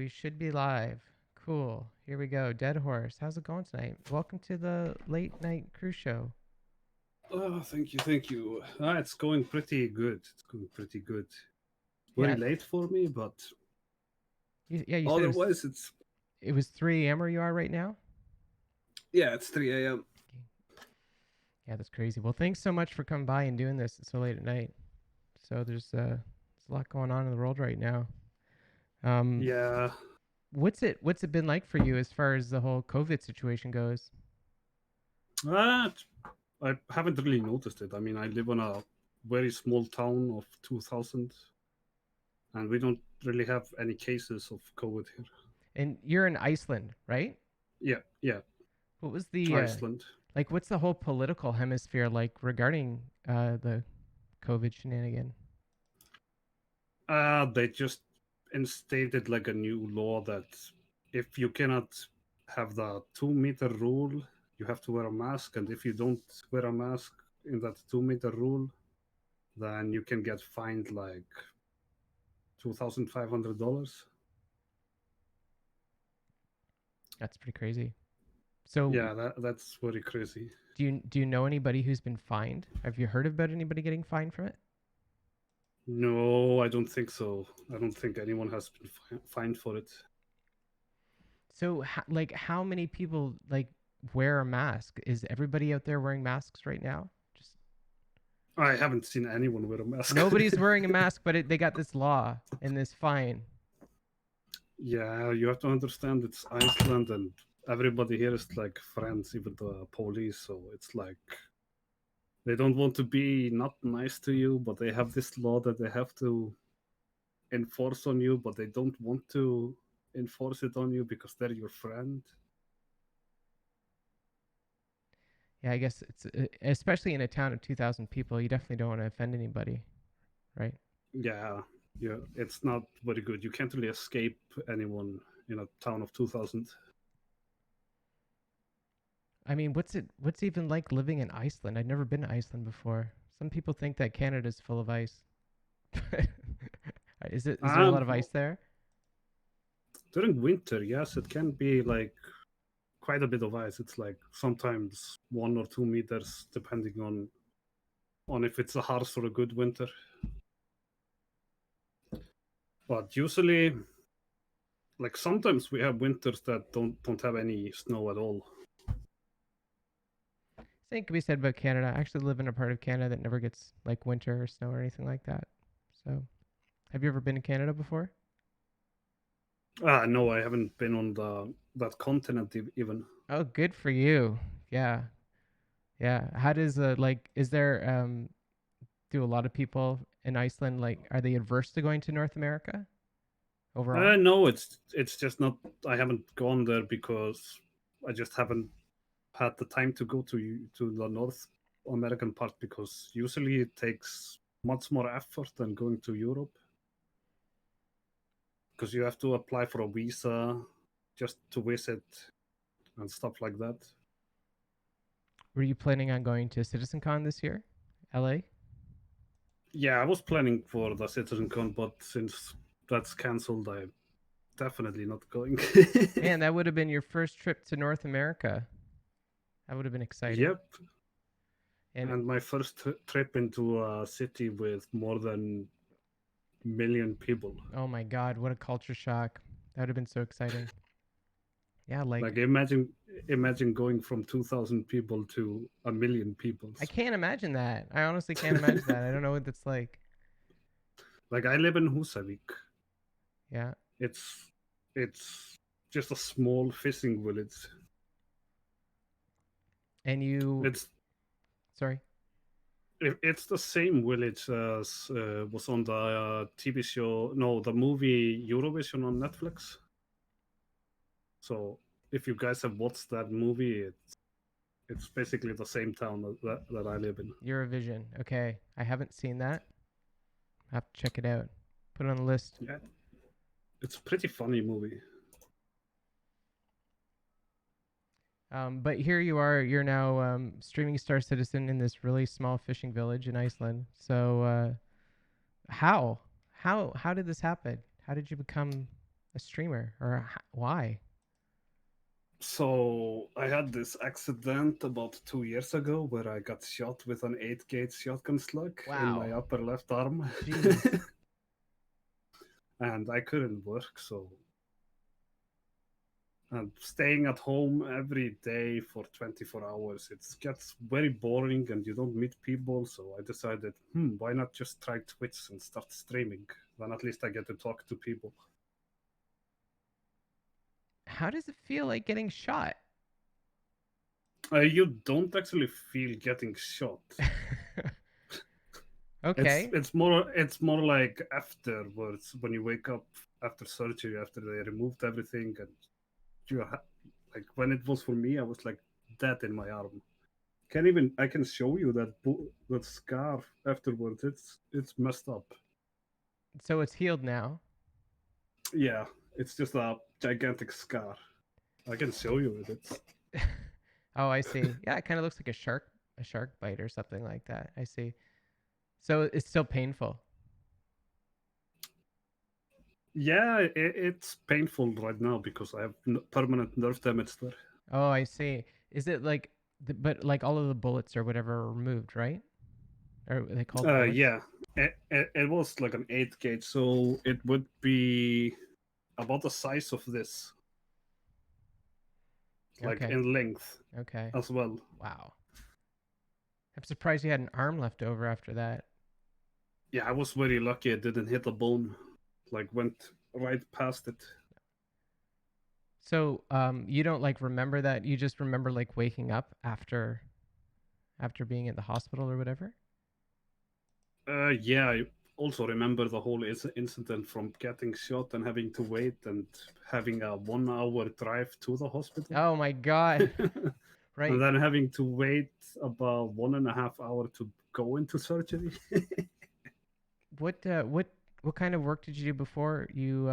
We should be live. Cool. Here we go. Deadhorse. How's it going tonight? Welcome to the late night cruise show. Oh, thank you, thank you. It's going pretty good. It's going pretty good. Very Yeah, late for me, but you said otherwise it's it was 3 a.m. where you are right now. yeah, it's 3 a.m. Yeah, that's crazy. Well, thanks so much for coming by and doing this so late at night. So there's a lot going on in the world right now. Um, Yeah, what's it been like for you as far as the whole COVID situation goes? uh, I haven't really noticed it. I mean, I live in a very small town of 2,000, and we don't really have any cases of COVID here. And you're in Iceland, right? Yeah, yeah, What was the Iceland. like? What's the whole political hemisphere like regarding the COVID shenanigan? They just instated like a new law that if you cannot have the 2 meter rule, you have to wear a mask, and if you don't wear a mask in that 2 meter rule, then you can get fined like $2,500. That's pretty crazy. So, Yeah, that's very crazy. do you know anybody who's been fined? Have you heard about anybody getting fined from it? No, I don't think so. I don't think anyone has been fined for it. So, like, how many people like wear a mask? Is everybody out there wearing masks right now? Just I haven't seen anyone wear a mask. nobody's wearing a mask, but they got this law and this fine. Yeah, you have to understand it's Iceland, and everybody here is like friends, even the police. So it's like they don't want to be not nice to you, but they have this law that they have to enforce on you, but they don't want to enforce it on you because they're your friend. Yeah, I guess it's especially in a town of 2,000 people, you definitely don't want to offend anybody, right? Yeah, yeah, it's not very good. You can't really escape anyone in a town of 2,000. I mean, what's even like living in Iceland? I've never been to Iceland before. Some people think that Canada's full of ice. Is there a lot of ice there? During winter, yes, it can be like quite a bit of ice. It's like sometimes 1 or 2 meters, depending on if it's a harsh or a good winter. But usually, like sometimes we have winters that don't have any snow at all. Same can be said about Canada. I actually live in a part of Canada that never gets like winter or snow or anything like that. So, have you ever been to Canada before? No, I haven't been on the that continent even. Oh, good for you. Yeah. Yeah. How does like is there do a lot of people in Iceland like are they adverse to going to North America overall? No, it's just not. I haven't gone there because I just haven't had the time to go to the North American part because usually it takes much more effort than going to Europe because you have to apply for a visa just to visit and stuff like that. Were you planning on going to CitizenCon this year? LA? Yeah, I was planning for the CitizenCon, but since that's cancelled, I'm definitely not going. Man, that would have been your first trip to North America. That would have been exciting. Yep, And and my first trip into a city with more than million people. oh my God, what a culture shock. That would have been so exciting. Yeah, like Like imagine going from 2,000 people to a million people. I can't imagine that. I honestly can't imagine that. I don't know what that's like. Like I live in Husavik. Yeah. It's it's just a small fishing village. And you, It's sorry. it's the same village as was on the TV show, no, the movie Eurovision on Netflix. So if you guys have watched that movie, it's basically the same town that I live in. Eurovision. Okay. I haven't seen that. I have to check it out. Put it on the list. Yeah, it's a pretty funny movie. But here you are. You're now streaming star citizen in this really small fishing village in Iceland. So how how did this happen? How did you become a streamer, or why? So I had this accident about 2 years ago where I got shot with an 8 gauge shotgun slug in my Wow. upper left arm. Jeez. And I couldn't work, so and staying at home every day for 24 hours, it gets very boring and you don't meet people. So I decided, why not just try Twitch and start streaming? Then at least I get to talk to people. How does it feel like getting shot? You don't actually feel getting shot. It's Okay. it's more it's more like afterwards when you wake up after surgery, after they removed everything, and like when it was for me, I was like dead in my arm. Can't even I can show you that scar afterwards. It's messed up. So it's healed now. Yeah, it's just a gigantic scar. I can show you it. It's Oh, I see. Yeah, it kind of looks like a shark bite or something like that. I see. So it's still painful. yeah, it's painful right now because I have permanent nerve damage there. Oh, I see. Is it like, but like all of the bullets or whatever are removed, right? Or are they called bullets? Yeah, it was like an 8 gauge, so it would be about the size of this, like Okay. in length Okay. as well. Wow. I'm surprised you had an arm left over after that. Yeah, I was very lucky it didn't hit a bone, like went right past it. So, you don't like remember that? You just remember like waking up after being in the hospital or whatever? Yeah, I also remember the whole incident from getting shot and having to wait and having a 1 hour drive to the hospital. Oh my God. And Right. then having to wait about 1.5 hours to go into surgery. What kind of work did you do before you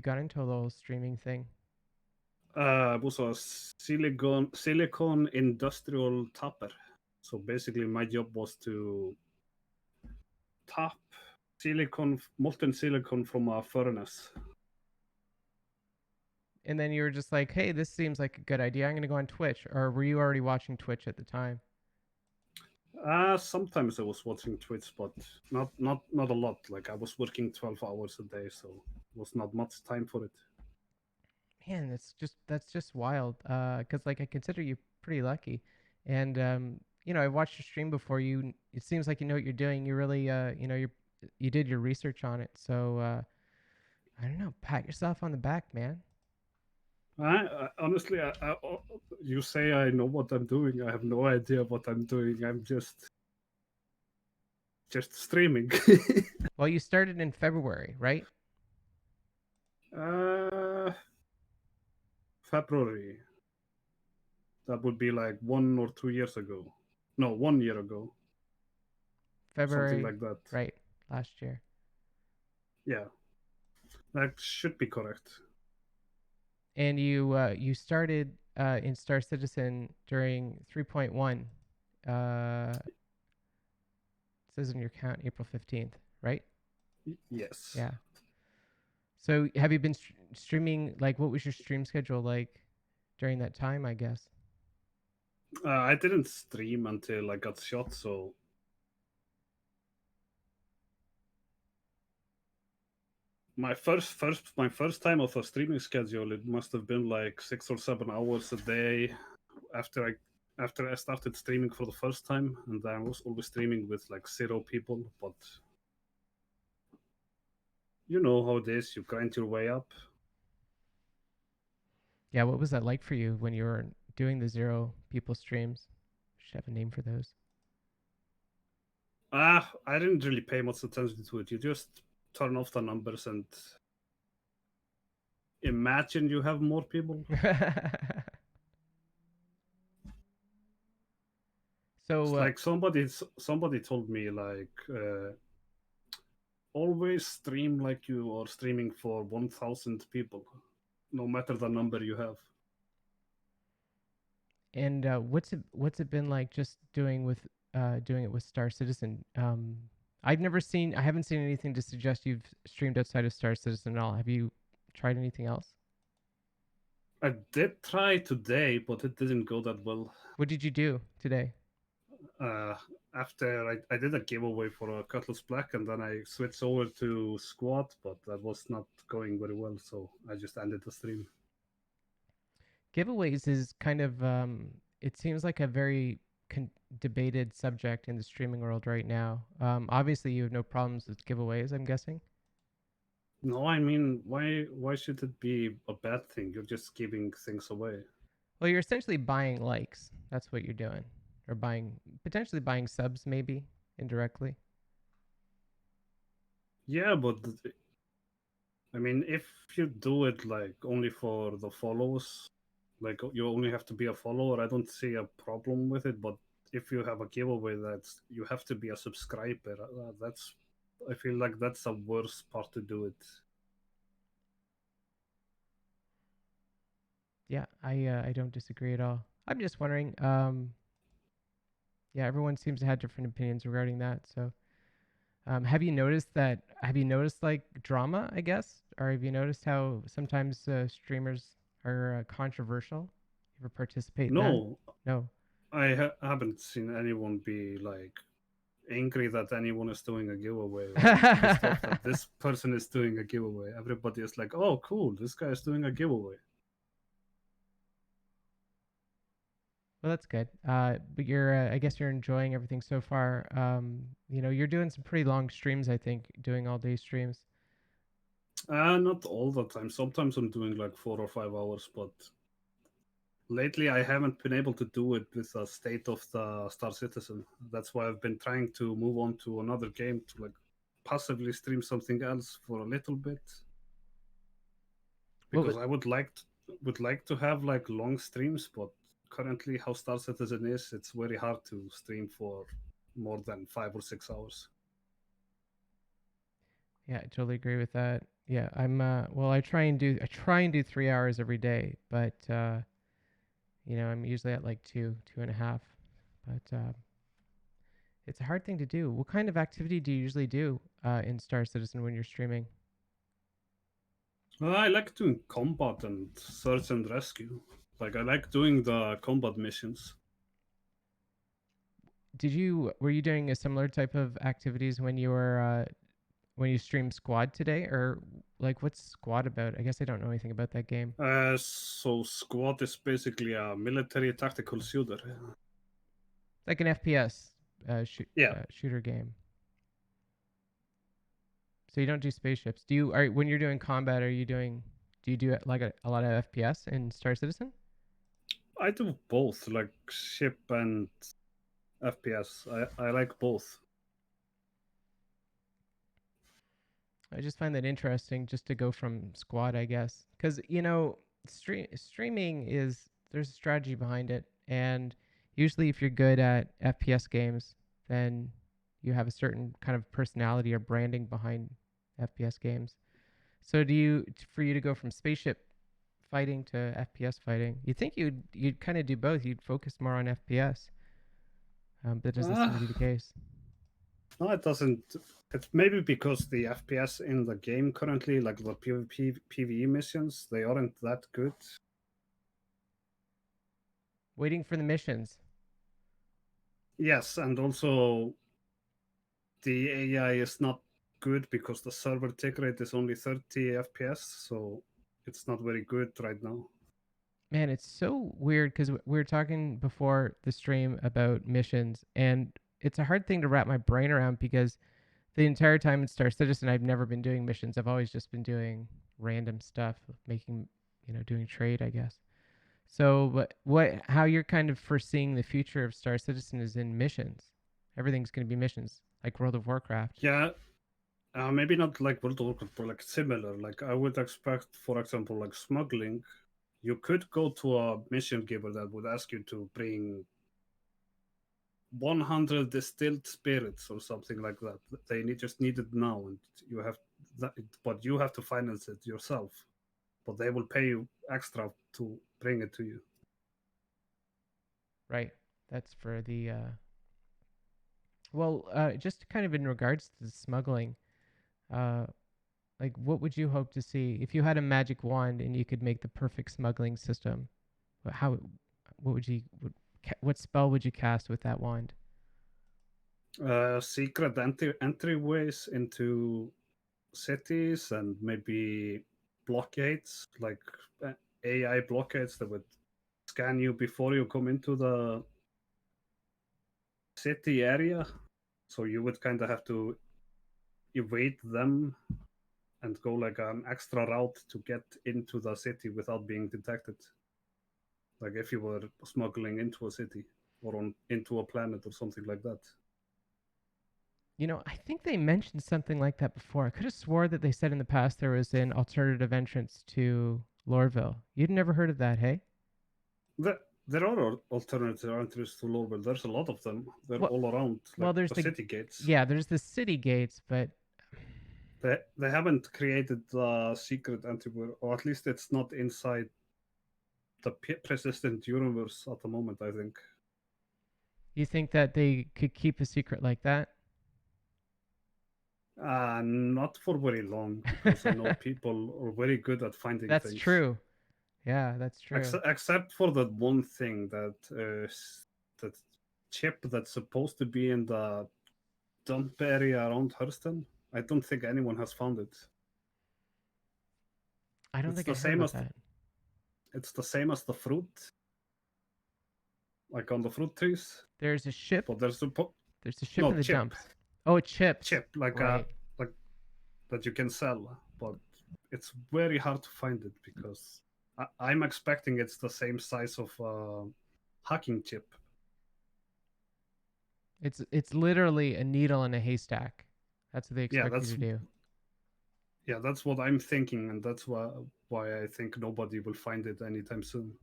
got into the whole streaming thing? I was a silicon industrial tapper. So basically, my job was to tap molten silicon from a furnace. And then you were just like, "Hey, this seems like a good idea. I'm going to go on Twitch." Or were you already watching Twitch at the time? Sometimes I was watching Twitch, but not a lot. Like I was working 12 hours a day, so was not much time for it. Man, that's just wild. Cuz like I consider you pretty lucky. And I watched your stream before you. It seems like you know what you're doing. You really you did your research on it. So, I don't know, pat yourself on the back, man. I honestly, you say I know what I'm doing. I have no idea what I'm doing. I'm just streaming. Well, you started in February, right? uh, February. That would be like 1 or 2 years ago. No, 1 year ago, something February, like that. right, last year. Yeah, that should be correct. And you started in Star Citizen during 3.1. It says in your account April 15th, right? Yes. Yeah. So have you been streaming? Like, what was your stream schedule like during that time? I guess. I didn't stream until I got shot, so my first time of a streaming schedule, it must have been like 6 or 7 hours a day after I started streaming for the first time, and I was always streaming with like 0 people. But you know how it is, you grind your way up. Yeah. What was that like for you when you were doing the zero people streams? Should have a name for those. I didn't really pay much attention to it. You just turn off the numbers and imagine you have more people. So It's like somebody told me like always stream like you are streaming for 1,000 people, no matter the number you have. and what's it been like just doing it with Star Citizen? I haven't seen anything to suggest you've streamed outside of Star Citizen at all. Have you tried anything else? I did try today, but it didn't go that well. What did you do today? Uh, After I did a giveaway for a Cutlass Black, and then I switched over to Squad, but that was not going very well, so I just ended the stream. Giveaways is kind of it seems like a very debated subject in the streaming world right now. Obviously, you have no problems with giveaways, I'm guessing. No, I mean, why should it be a bad thing? You're just giving things away. Well, you're essentially buying likes. That's what you're doing, or buying potentially buying subs, maybe indirectly. Yeah, but I mean, if you do it like only for the follows, like you only have to be a follower, I don't see a problem with it. But if you have a giveaway that's you have to be a subscriber, that's I feel like that's a worse part to do it. Yeah, I don't disagree at all. I'm just wondering. Yeah, everyone seems to have different opinions regarding that. So, have you noticed that? Have you noticed like drama? I guess, or have you noticed how sometimes streamers are controversial? You ever participate in that? No, No. haven't seen anyone be like angry that anyone is doing a giveaway or pissed off that this person is doing a giveaway. Everybody is like, "Oh, cool! This guy is doing a giveaway." Well, that's good. But you're, I guess you're enjoying everything so far. You're doing some pretty long streams, I think, doing all day streams. Not all the time. Sometimes I'm doing like 4 or 5 hours, but lately I haven't been able to do it with the state of the Star Citizen. That's why I've been trying to move on to another game to like possibly stream something else for a little bit What because was, I would like to have like long streams, but currently how Star Citizen is, it's very hard to stream for more than 5 or 6 hours. yeah, I totally agree with that. Yeah, well, I try and do 3 hours every day, but I'm usually at like 2.5. But it's a hard thing to do. What kind of activity do you usually do in Star Citizen when you're streaming? I like doing combat and search and rescue. Like I like doing the combat missions. Were you doing a similar type of activities when you stream Squad today, or like what's Squad about? I guess I don't know anything about that game. So Squad is basically a military tactical shooter. Like an FPS Yeah, shooter game. So you don't do spaceships. Do you? Are when you're doing combat? Are you doing? Do you do like a lot of FPS in Star Citizen? I do both, like ship and FPS. I like both. I just find that interesting, just to go from Squad, I guess, because streaming is there's a strategy behind it, and usually if you're good at FPS games, then you have a certain kind of personality or branding behind FPS games. So for you to go from spaceship fighting to FPS fighting, you think you'd kind of do both. You'd focus more on FPS, but that doesn't seem to be the Ah, case. no, it doesn't. It's maybe because the FPS in the game currently, like the PvP PvE missions, they aren't that good. Waiting for the missions. Yes, and also the AI is not good because the server tick rate is only 30 FPS, so it's not very good right now. Man, it's so weird because we were talking before the stream about missions, and it's a hard thing to wrap my brain around because the entire time in Star Citizen, I've never been doing missions. I've always just been doing random stuff, doing trade, I guess. So, how you're kind of foreseeing the future of Star Citizen is in missions. Everything's going to be missions, like World of Warcraft. Yeah, maybe not like World of Warcraft, but like similar. Like I would expect, for example, like smuggling, you could go to a mission giver that would ask you to bring 100 distilled spirits or something like that. Just need it now, and you have that, but you have to finance it yourself. But they will pay you extra to bring it to you. Right. That's for the. Just kind of in regards to the smuggling. Uh, Like, what would you hope to see if you had a magic wand and you could make the perfect smuggling system? How? What would you? What spell would you cast with that wand? Secret entryways into cities and maybe blockades, like AI blockades that would scan you before you come into the city area. So you would kind of have to evade them and go like an extra route to get into the city without being detected. Like if you were smuggling into a city or into a planet or something like that. I think they mentioned something like that before. I could have swore that they said in the past there was an alternative entrance to Lorville. You'd never heard of that, hey? The, there are alternative entries to Lorwell. There's a lot of them. They're Well, all around, like well, there's the the city gates. yeah, there's the city gates, but They haven't created the secret entry, or at least it's not inside the persistent universe at the moment. I think. you think that they could keep a secret like that? Not for very long because I know people are very good at finding That's things. true. Yeah, that's true. Except for that one thing that chip that's supposed to be in the dump area around Hurston. I don't think anyone has found it. I don't It's think I the heard same about as that. it's the same as the fruit, like on the fruit trees. There's a ship. But there's There's a ship no in the chip, dumps. Oh, it chips. chip like Right. like that you can sell, but it's very hard to find it because I'm expecting it's the same size of hacking chip. It's literally a needle in a haystack. That's what they Yeah, expect you to do. that's what I'm thinking, and that's why I think nobody will find it anytime soon.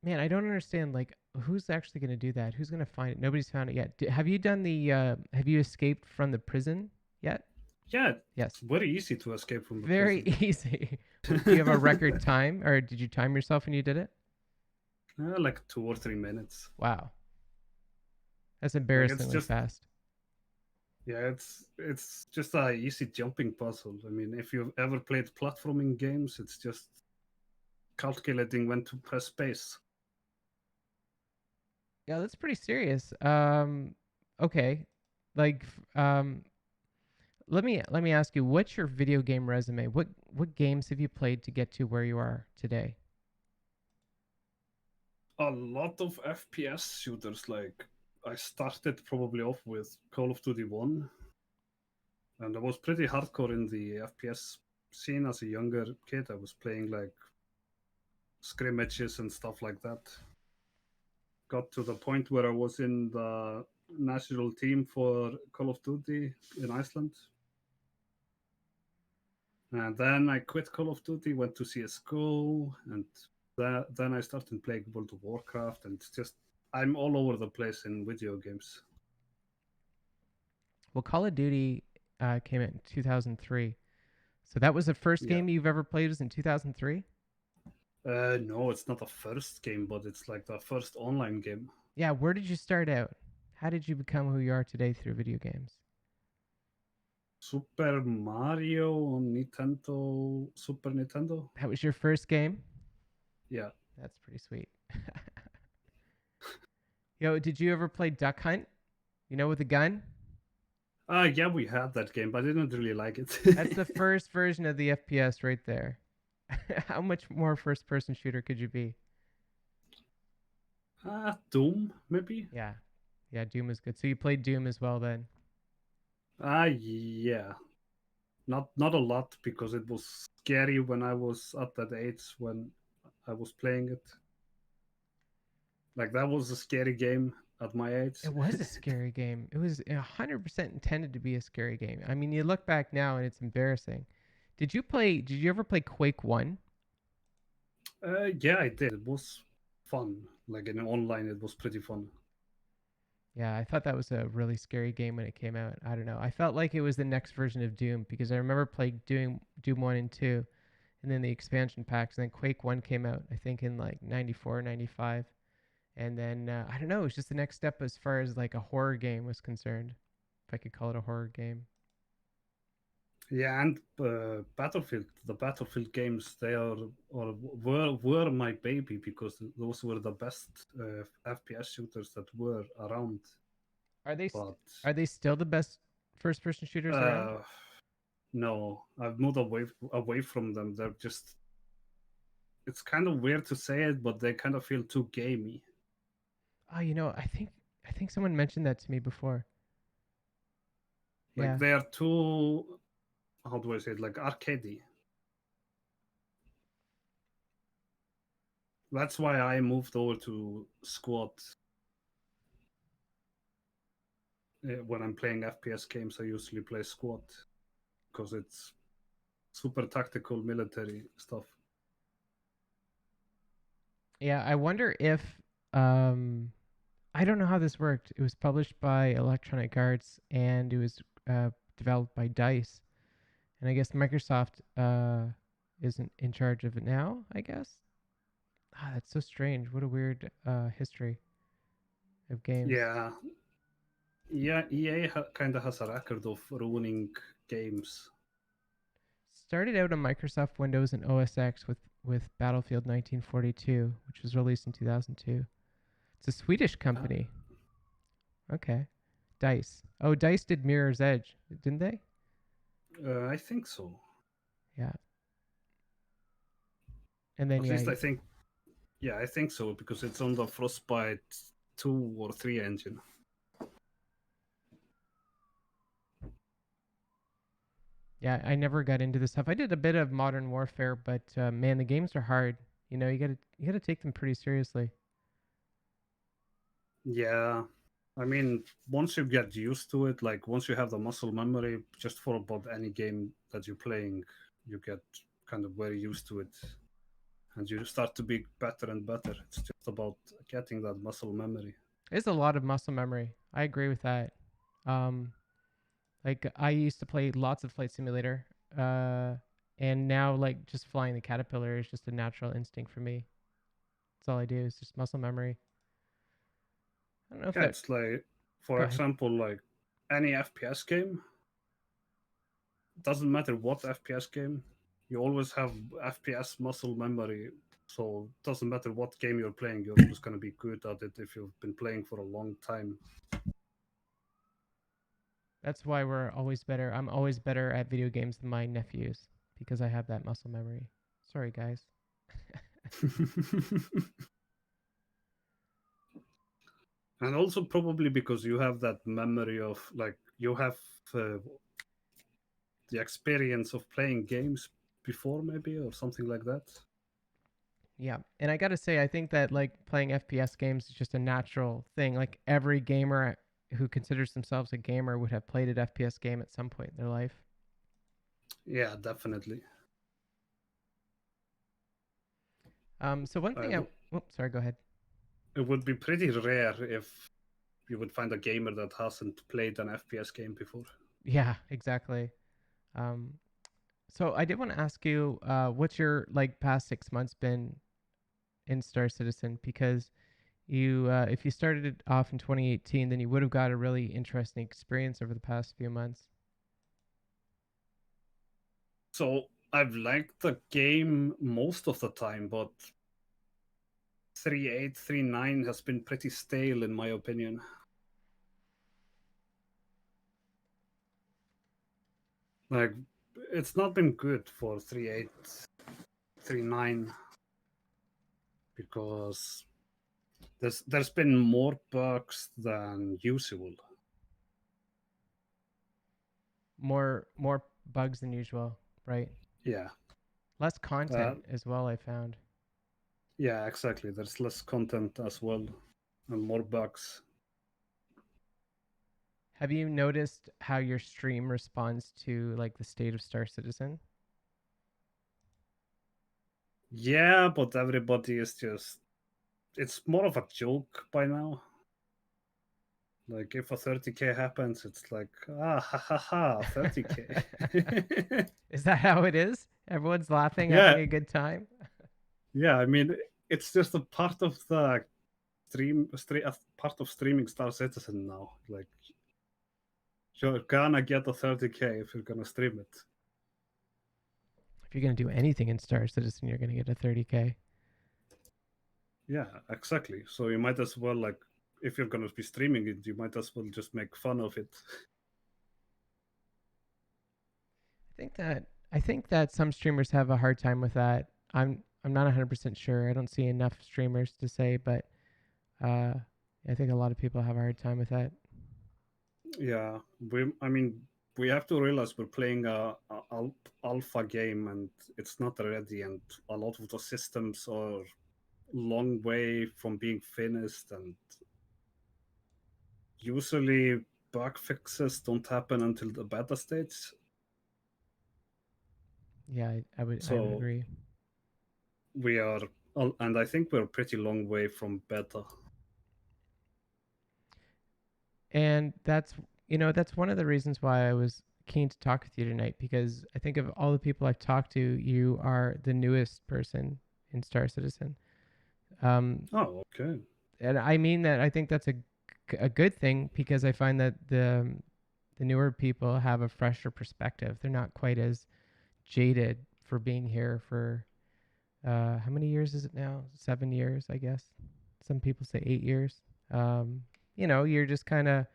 Man, I don't understand. Like, who's actually going to do that? Who's going to find it? Nobody's found it yet. Have you done the? Have you escaped from the prison yet? Yeah, it's Yes. very easy to escape from the Very prison. easy. Do you have a record time, or did you time yourself when you did it? Like 2 or 3 minutes. Wow, that's Like it's embarrassingly just fast. yeah, it's just a easy jumping puzzle. I mean, if you've ever played platforming games, it's just calculating when to press space. Yeah, that's pretty serious. Okay, like, let me ask you, what's your video game resume? What games have you played to get to where you are today? A lot of FPS shooters. Like I started probably off with Call of Duty 1, and I was pretty hardcore in the FPS scene as a younger kid. I was playing like scrimmages and stuff like that. Got to the point where I was in the national team for Call of Duty in Iceland. And then I quit Call of Duty, went to CSGO, and then I started playing World of Warcraft, and it's just I'm all over the place in video games. Well, Call of Duty came out in 2003. So that was the first Yeah. game you've ever played was in 2003? No, it's not the first game, but it's like the first online game. Yeah, where did you start out? How did you become who you are today through video games? Super Mario on Nintendo, Super Nintendo. That was your first game? Yeah. That's pretty sweet. Yo, did you ever play Duck Hunt? With a gun? Yeah, we had that game, but I didn't really like it. That's the first version of the FPS right there. How much more first person shooter could you be? Doom, maybe. Yeah. Yeah, Doom is good. So you played Doom as well then? Yeah. Not a lot because it was scary when I was at that age when I was playing it. Like that was a scary game at my age. It was a scary game. It was 100% intended to be a scary game. I mean, you look back now and it's embarrassing. Did you ever play Quake 1? Yeah, I did. It was fun. Like in online, it was pretty fun. Yeah, I thought that was a really scary game when it came out. I don't know. I felt like it was the next version of Doom because I remember playing Doom 1 and 2 and then the expansion packs. And then Quake 1 came out, I think, in like 94, 95. And then, I don't know, it was just the next step as far as like a horror game was concerned, if I could call it a horror game. Yeah, and Battlefield, the Battlefield games, they are or were my baby because those were the best FPS shooters that were around. Are they But are they still the best first person shooters around? uh, no, I've moved away from them. They're just, it's kind of weird to say it, but they kind of feel too gamey. Oh, I think someone mentioned that to me before. Like Yeah. they are too, how do I say it, like arcadey. That's why I moved over to squad. When I'm playing FPS games, I usually play squad because it's super tactical military stuff. Yeah, I wonder if um I don't know how this worked. It was published by Electronic Arts and it was developed by DICE. And I guess Microsoft isn't in charge of it now, I guess. Ah, that's so strange. What a weird history of games. Yeah, yeah, EA kind of has a record of ruining games. Started out on Microsoft Windows and OS X with Battlefield 1942, which was released in 2002. It's a Swedish Uh, company. Okay. DICE. Oh, DICE did Mirror's Edge, didn't they? I think so. Yeah. And then At yeah, least I think, yeah, I think so because it's on the Frostbite 2 or 3 engine. yeah, I never got into this stuff. I did a bit of Modern Warfare, but man, the games are hard. You gotta take them pretty seriously. Yeah, I mean, once you get used to it, like once you have the muscle memory, just for about any game that you're playing, you get kind of very used to it, and you start to be better and better. It's just about getting that muscle memory. It's a lot of muscle memory. I agree with that. Um, like I used to play lots of Flight Simulator, uh, and now like just flying the caterpillar is just a natural instinct for me. That's all I do is just muscle memory. I don't know if Yeah, that. it's like, for Go ahead. example, like any FPS game, doesn't matter what FPS game, you always have FPS muscle memory. So it doesn't matter what game you're playing, you're always going to be good at it if you've been playing for a long time. That's why we're always better. I'm always better at video games than my nephews because I have that muscle memory. Sorry, guys. And also probably because you have that memory of, like, you have uh, the experience of playing games before, maybe, or something like that. Yeah, and I gotta say, I think that like playing FPS games is just a natural thing. Like every gamer who considers themselves a gamer would have played an FPS game at some point in their life. Yeah, definitely. So one thing I, Uh, oh, sorry, go ahead. it would be pretty rare if you would find a gamer that hasn't played an FPS game before. Yeah, exactly. Um, so I did want to ask you, what's your like past 6 months been in Star Citizen? Because if you started it off in 2018, then you would have got a really interesting experience over the past few months. So I've liked the game most of the time, but 3.8, 3.9 has been pretty stale in my opinion. Like, it's not been good for 3.8, 3.9 because there's been more bugs than usual. More bugs than usual, right? Yeah. Less Uh, content as well, I found. yeah, exactly. There's less content as well and more bugs. Have you noticed how your stream responds to like the state of Star Citizen? Yeah, but everybody is just, it's more of a joke by now. Like if a 30k happens, it's like, ah ha ha ha, 30k. Is that how it is? Everyone's laughing, having Yeah, a good time. yeah. I mean, it's just a part of the part of streaming Star Citizen now. Like, you're gonna get a 30k if you're gonna stream it. If you're gonna do anything in Star Citizen, you're gonna get a 30K. Yeah, exactly. So you might as well, like, if you're gonna be streaming it, you might as well just make fun of it. I think that some streamers have a hard time with that. I'm not 100% sure. I don't see enough streamers to say, but uh, I think a lot of people have a hard time with that. Yeah, I mean, we have to realize we're playing a alpha game and it's not ready, and a lot of the systems are long way from being finished, and usually bug fixes don't happen until the beta stage. Yeah, I would So agree. we are, and I think we're a pretty long way from beta. And that's one of the reasons why I was keen to talk with you tonight, because I think of all the people I've talked to, you are the newest person in Star Citizen. Um, Oh, okay. and I mean that I think that's a good thing, because I find that the newer people have a fresher perspective. They're not quite as jaded for being here for how many years is it now? 7 years, I guess. Some people say 8 years. Um, you're just kind of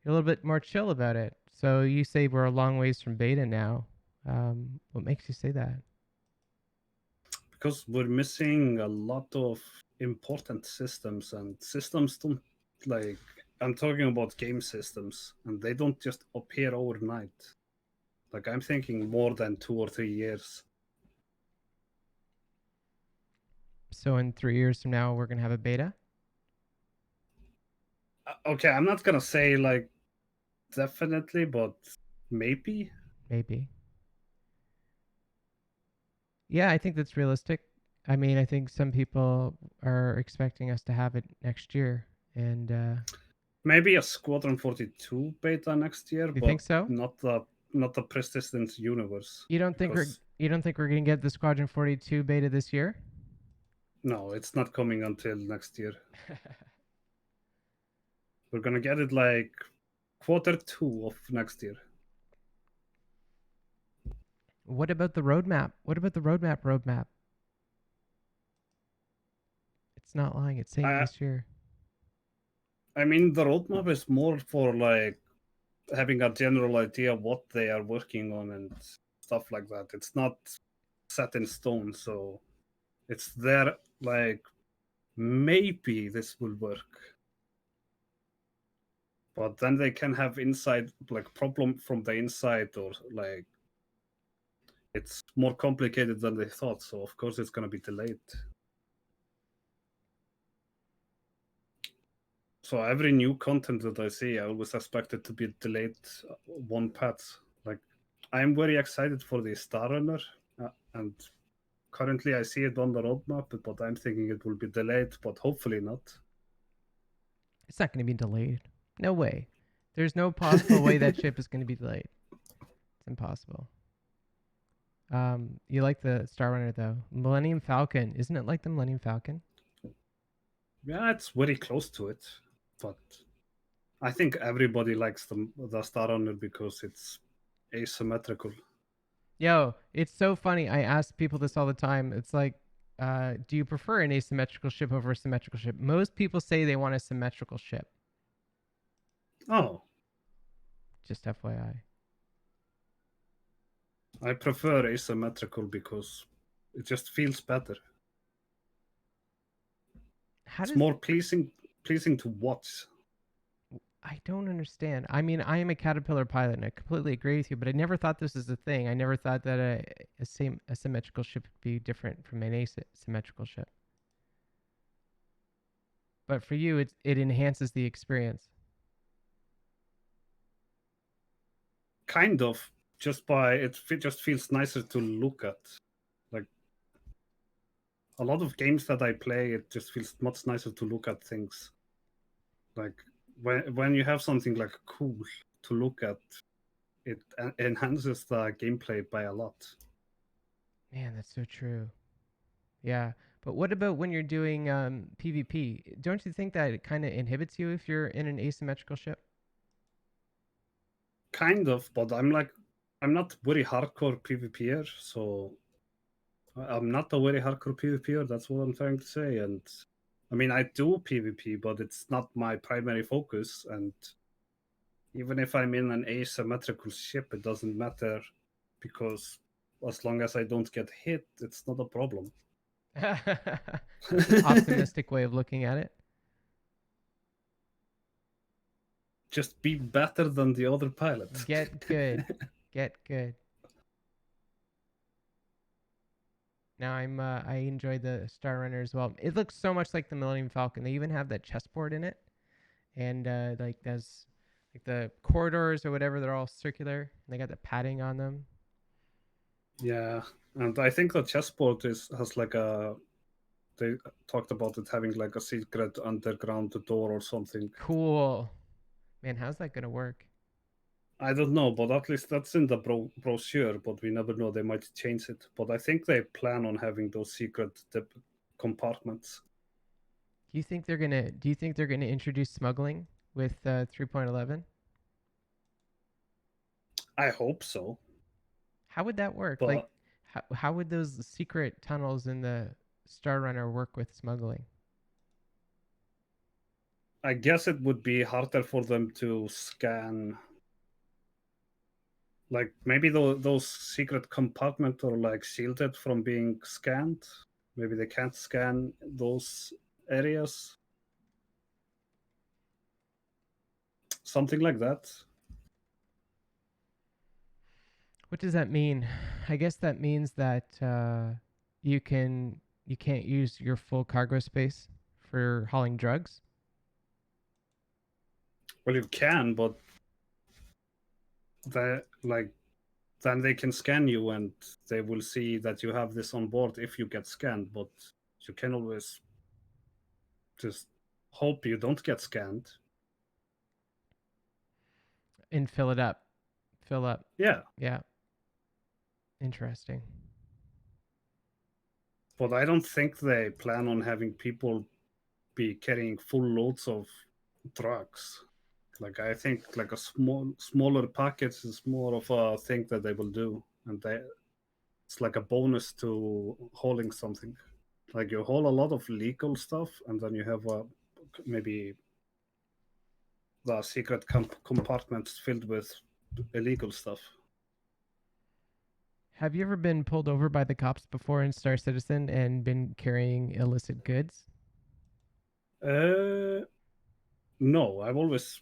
you're a little bit more chill about it. So you say we're a long ways from beta now. What makes you say that? Because we're missing a lot of important systems, and systems don't, like, I'm talking about game systems, and they don't just appear overnight. Like, I'm thinking more than 2 or 3 years. So in 3 years from now, we're gonna have a beta, Okay, I'm not gonna say like definitely, but maybe. maybe. Yeah, I think that's realistic. I mean, I think some people are expecting us to have it next year, and Maybe a Squadron 42 beta next year, you but think so? not the persistence universe, You don't think we're because you don't think we're gonna get the Squadron 42 beta this year? no, it's not coming until next year. We're gonna get it like quarter 2 of next year. What about the roadmap? What about the roadmap? It's not lying. It's saying I this year. I mean, the roadmap is more for like having a general idea what they are working on and stuff like that. It's not set in stone, so it's there like maybe this will work, but then they can have inside like problem from the inside, or like it's more complicated than they thought, so of course it's going to be delayed. So every new content that I see, I always expect it to be delayed one patch. Like, I'm very excited for the Star Runner, and currently I see it on the roadmap, but I'm thinking it will be delayed, but hopefully not. It's not going to be delayed. No way. There's no possible way that ship is going to be delayed. It's impossible. You like the Star Runner though? Millennium Falcon, isn't it like the Millennium Falcon? Yeah, it's very close to it, but I think everybody likes the Star Runner because it's asymmetrical. Yo, it's so funny. I ask people this all the time. It's like, do you prefer an asymmetrical ship over a symmetrical ship? Most people say they want a symmetrical ship. Oh, Just FYI. I prefer asymmetrical because it just feels better. How It's does more pleasing to watch. I don't understand. I mean, I am a Caterpillar pilot, and I completely agree with you. But I never thought this was a thing. I never thought that a symmetrical ship would be different from an asymmetrical ship. But for you, it enhances the experience. Kind of, just by it just feels nicer to look at. Like, a lot of games that I play, it just feels much nicer to look at things. Like, when you have something like cool to look at, it enhances the gameplay by a lot. Man, that's so true. Yeah. But what about when you're doing PvP? Don't you think that it kind of inhibits you if you're in an asymmetrical ship? Kind of, but I'm not very hardcore PvPer, so I'm not a very hardcore PvPer. That's what I'm trying to say. And I mean, I do PvP, but it's not my primary focus. And even if I'm in an asymmetrical ship, it doesn't matter because as long as I don't get hit, it's not a problem. That's an optimistic way of looking at it. Just be better than the other pilot. Get good. Get good. Now I enjoy the Star Runner as well. It looks so much like the Millennium Falcon. They even have that chessboard in it, and like there's like the corridors or whatever. They're all circular. And they got the padding on them. Yeah, and I think the chessboard has like a. They talked about it having like a secret underground door or something. Cool, man. How's that gonna work? I don't know, but at least that's in the brochure. But we never know; they might change it. But I think they plan on having those secret compartments. Do you think they're gonna? Do you think they're gonna introduce smuggling with 3.11? I hope so. How would that work? Like, But how would those secret tunnels in the Star Runner work with smuggling? I guess it would be harder for them to scan. Like maybe those secret compartments are like shielded from being scanned. Maybe they can't scan those areas. Something like that. What does that mean? I guess that means that you can't use your full cargo space for hauling drugs. Well, you can, but like then they can scan you and they will see that you have this on board if you get scanned. But you can always just hope you don't get scanned. And fill it up. Fill up. Yeah, Yeah. Interesting. but I don't think they plan on having people be carrying full loads of drugs. Like I think like a smaller package is more of a thing that they will do, and it's like a bonus to hauling something. Like you haul a lot of legal stuff, and then you have maybe the secret compartments filled with illegal stuff. Have you ever been pulled over by the cops before in Star Citizen and been carrying illicit goods? Uh, no, I've always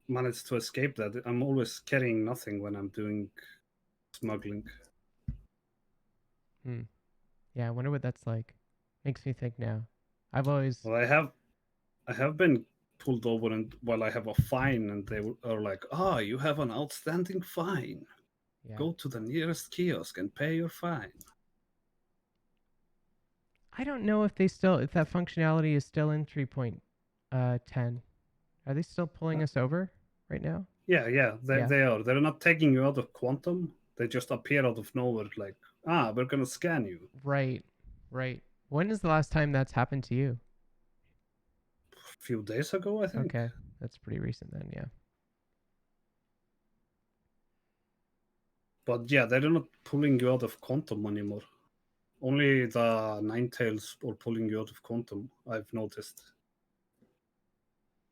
managed to escape that. I'm always carrying nothing when I'm doing smuggling. Hmm. Yeah, I wonder what that's like. Makes me think now. I've always Well, I have been pulled over and while I have a fine, and they are like, "Ah, you have an outstanding fine. yeah. Go to the nearest kiosk and pay your fine." I don't know if if that functionality is still in 3.10. Are they still pulling Uh, us over right now? yeah, Yeah. they are. They're not taking you out of quantum. They just appear out of nowhere, like, "Ah, we're gonna scan you." Right. Right. When is the last time that's happened to you? A few days ago, I think. Okay. That's pretty recent then, yeah. But yeah, they're not pulling you out of quantum anymore. Only the Ninetales are pulling you out of quantum, I've noticed.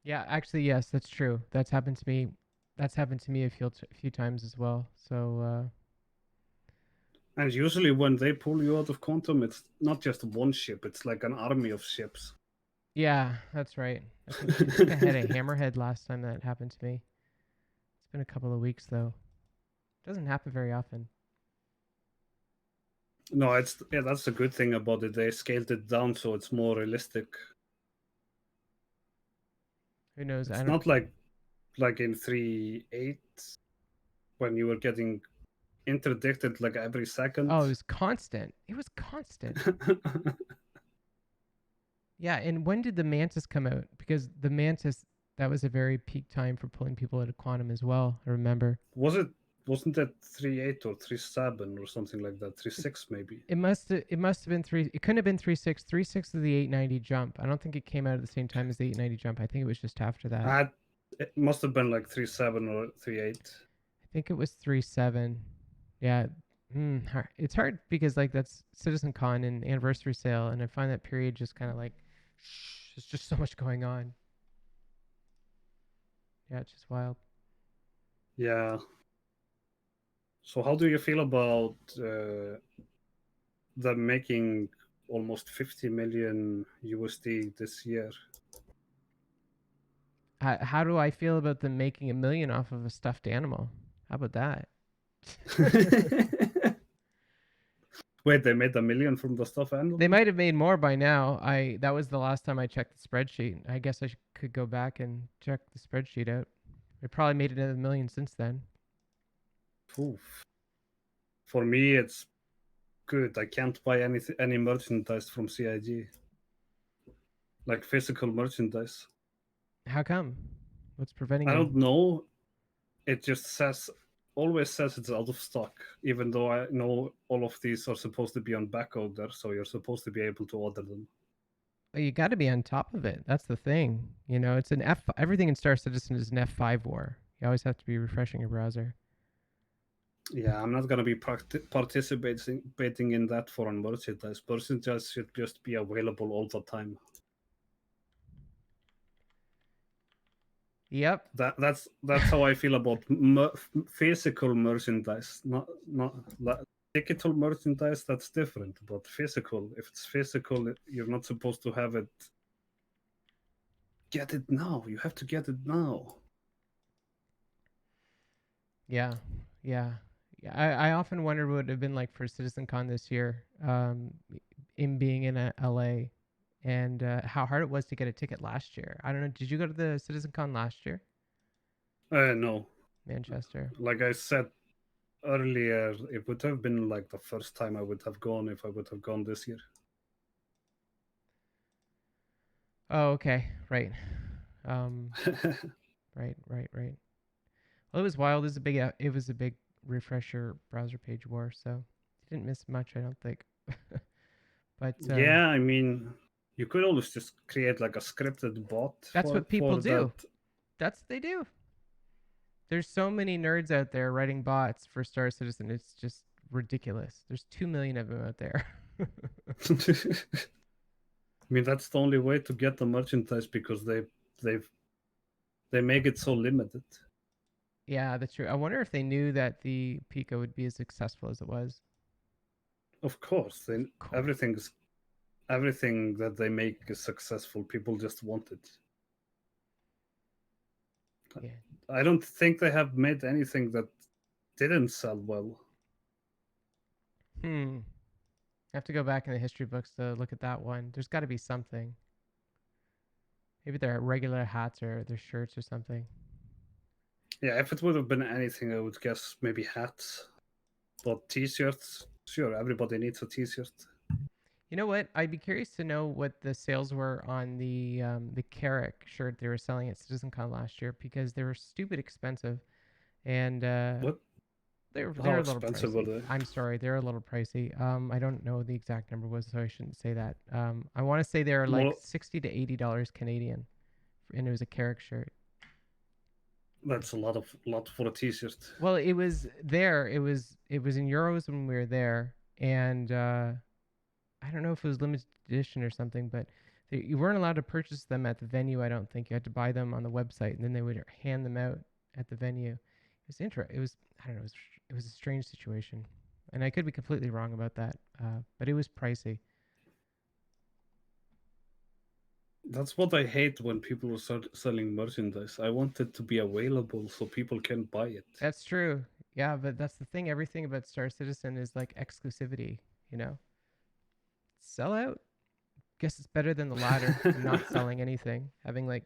Yeah, actually yes, that's true. That's happened to me. That's happened to me a few times as well. So And usually when they pull you out of quantum, it's not just one ship, it's like an army of ships. yeah, that's right. I think I had a hammerhead last time that happened to me. It's been a couple of weeks though. Doesn't happen very often. No, that's the good thing about it. They scaled it down so it's more realistic. Who knows? I It's don't. not like in 3.8 when you were getting interdicted like every second. Oh, it was constant. It was constant. Yeah, and when did the Mantis come out? Because the Mantis, that was a very peak time for pulling people out of quantum as well. I remember. Wasn't that 3.8 or 3.7 or something like that? 3.6 maybe. It must have been three. It couldn't have been 3.6. 3.6 is the 890 jump. I don't think it came out at the same time as the 890 jump. I think it was just after that. It must have been like 3.7 or 3.8. I think it was 3.7. Yeah, It's hard because like that's Citizen Con and anniversary sale, and I find that period just kind of like, there's just so much going on. Yeah, it's just wild. Yeah. So how do you feel about them making almost 50 million USD this year? How do I feel about them making a million off of a stuffed animal? How about that? Wait, they made a million from the stuff They animal? might have made more by now. I That was the last time I checked the spreadsheet. I guess could go back and check the spreadsheet out. They probably made another million since then. Oof. For me, it's good. I can't buy any merchandise from CIG, like physical merchandise. How come? What's preventing I you? don't know. It just always says it's out of stock, even though I know all of these are supposed to be on back order, so you're supposed to be able to order them. Well, you got to be on top of it. That's the thing. You know, it's an F. Everything in Star Citizen is an F5 war. You always have to be refreshing your browser. Yeah, I'm not gonna be participating in that for merchandise. Merchandise should just be available all the time. Yep. That's how I feel about physical merchandise. Not digital merchandise. That's different. But physical, if it's physical, you're not supposed to have it. Get it now. You have to get it now. Yeah. Yeah. Yeah. I often wonder what it would have been like for CitizenCon this year, in being in LA, and how hard it was to get a ticket last year. I don't know. Did you go to the CitizenCon last year, No, Manchester? like I said earlier, it would have been like the first time I would have gone if I would have gone this year. Oh, okay. Right. Um, right. Well, it was wild. It was a big refresher browser page war, so you didn't miss much, I don't think. But Yeah, I mean, you could always just create like a scripted bot that's what people for that. do. That's what they do. There's so many nerds out there writing bots for Star Citizen. It's just ridiculous. There's 2 million of them out there. I mean, that's the only way to get the merchandise because they they make it so limited. Yeah, that's true. I wonder if they knew that the Pico would be as successful as it was. Of course, Of they, course. everything that they make is successful. People just want it. Yeah. I don't think they have made anything that didn't sell well. I have to go back in the history books to look at that one. There's got to be something. Maybe they're regular hats or their shirts or something. Yeah, if it would have been anything, I would guess maybe hats. But t-shirts, sure, everybody needs a t-shirt. You know what? I'd be curious to know what the sales were on the Carrick shirt they were selling at CitizenCon last year, because they were stupid expensive, and What? they're How a little expensive were pricey. they? I'm sorry, they're a little pricey. I don't know the exact number was, so I shouldn't say that. I want to say they're like Well, $60 to $80 Canadian, and it was a Carrick shirt. that's a lot for a t-shirt. Well, it was there. It was in euros when we were there, and I don't know if it was limited edition or something, but you weren't allowed to purchase them at the venue. I don't think you had to buy them on the website, and then they would hand them out at the venue. It was I don't know. It was a strange situation, and I could be completely wrong about that. But it was pricey. That's what I hate when people start selling merchandise. I want it to be available so people can buy it. That's true. Yeah, but that's the thing. Everything about Star Citizen is like exclusivity. You know, sell out. Guess it's better than the latter and not selling anything. Having like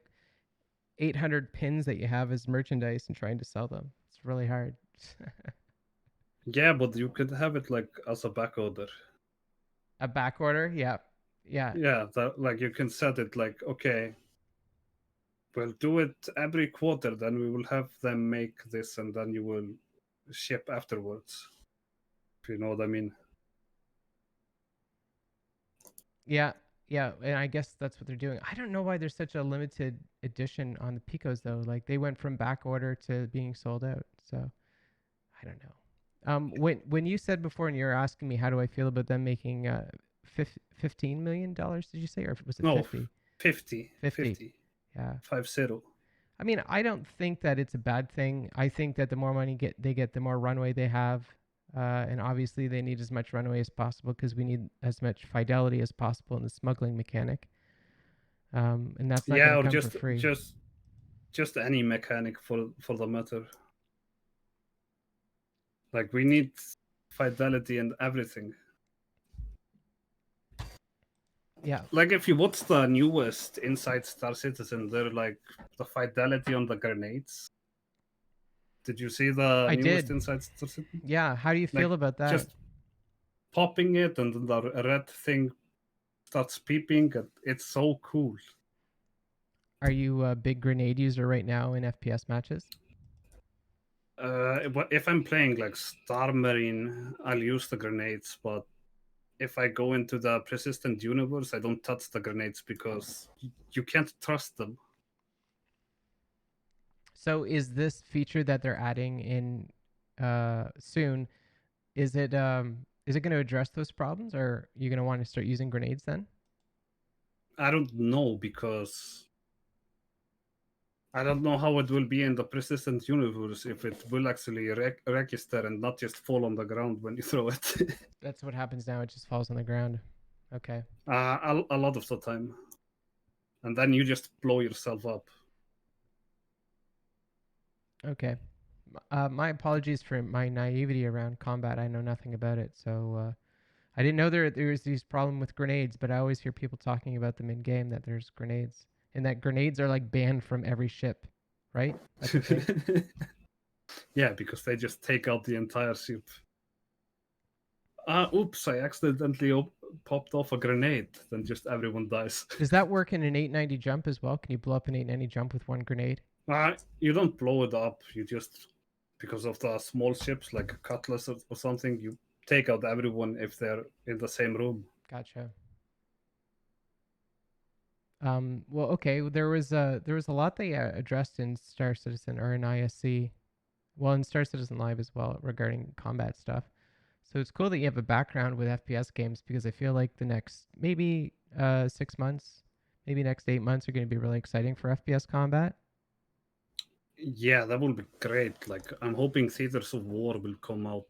800 pins that you have as merchandise and trying to sell them. It's really hard. Yeah, but you could have it like as a back order. A back order? Yeah. Yeah. Yeah, that, like you can set it like, okay, we'll do it every quarter, then we will have them make this and then you will ship afterwards. If you know what I mean. Yeah. Yeah. And I guess that's what they're doing. I don't know why there's such a limited edition on the Picos though. Like they went from back order to being sold out. So I don't know. When you said before, and you were asking me how do I feel about them making $15 million, did you say, or was it No, 50? 50, 50. 50, Yeah. 50. I mean, I don't think that it's a bad thing. I think that the more money they get, the more runway they have, and obviously they need as much runway as possible because we need as much fidelity as possible in the smuggling mechanic, and that's not going Yeah, to or come for free. just any mechanic for the matter. Like we need fidelity and everything. Yeah, Like if you watch the newest Inside Star Citizen, they're like the fidelity on the grenades. Did you see the I newest did. Inside Star Citizen? Yeah, how do you Like feel about that? just popping it and then the red thing starts peeping. And it's so cool. Are you a big grenade user right now in FPS matches? If I'm playing like Star Marine, I'll use the grenades. But if I go into the persistent universe, I don't touch the grenades because you can't trust them. So is this feature that they're adding in soon, is it going to address those problems, or are you going to want to start using grenades then? I don't know because I don't know how it will be in the persistent universe if it will actually register and not just fall on the ground when you throw it. That's what happens now. It just falls on the ground. Okay. A lot of the time. And then you just blow yourself up. Okay. My apologies for my naivety around combat. I know nothing about it, so I didn't know there was these problem with grenades. But I always hear people talking about them in game that there's grenades, and that grenades are like banned from every ship, right? That's a thing. Yeah, because they just take out the entire ship. Oops, I accidentally popped off a grenade. Then just everyone dies. Does that work in an 890 jump as well? Can you blow up an 890 jump with one grenade? You don't blow it up. You just, because of the small ships like a Cutlass or something, you take out everyone if they're in the same room. Gotcha. Well, okay. There was a lot they addressed in Star Citizen or in ISC, well, in Star Citizen Live as well regarding combat stuff. So it's cool that you have a background with FPS games because I feel like the next maybe 6 months, maybe next 8 months are going to be really exciting for FPS combat. Yeah, that will be great. Like, I'm hoping Theaters of War will come out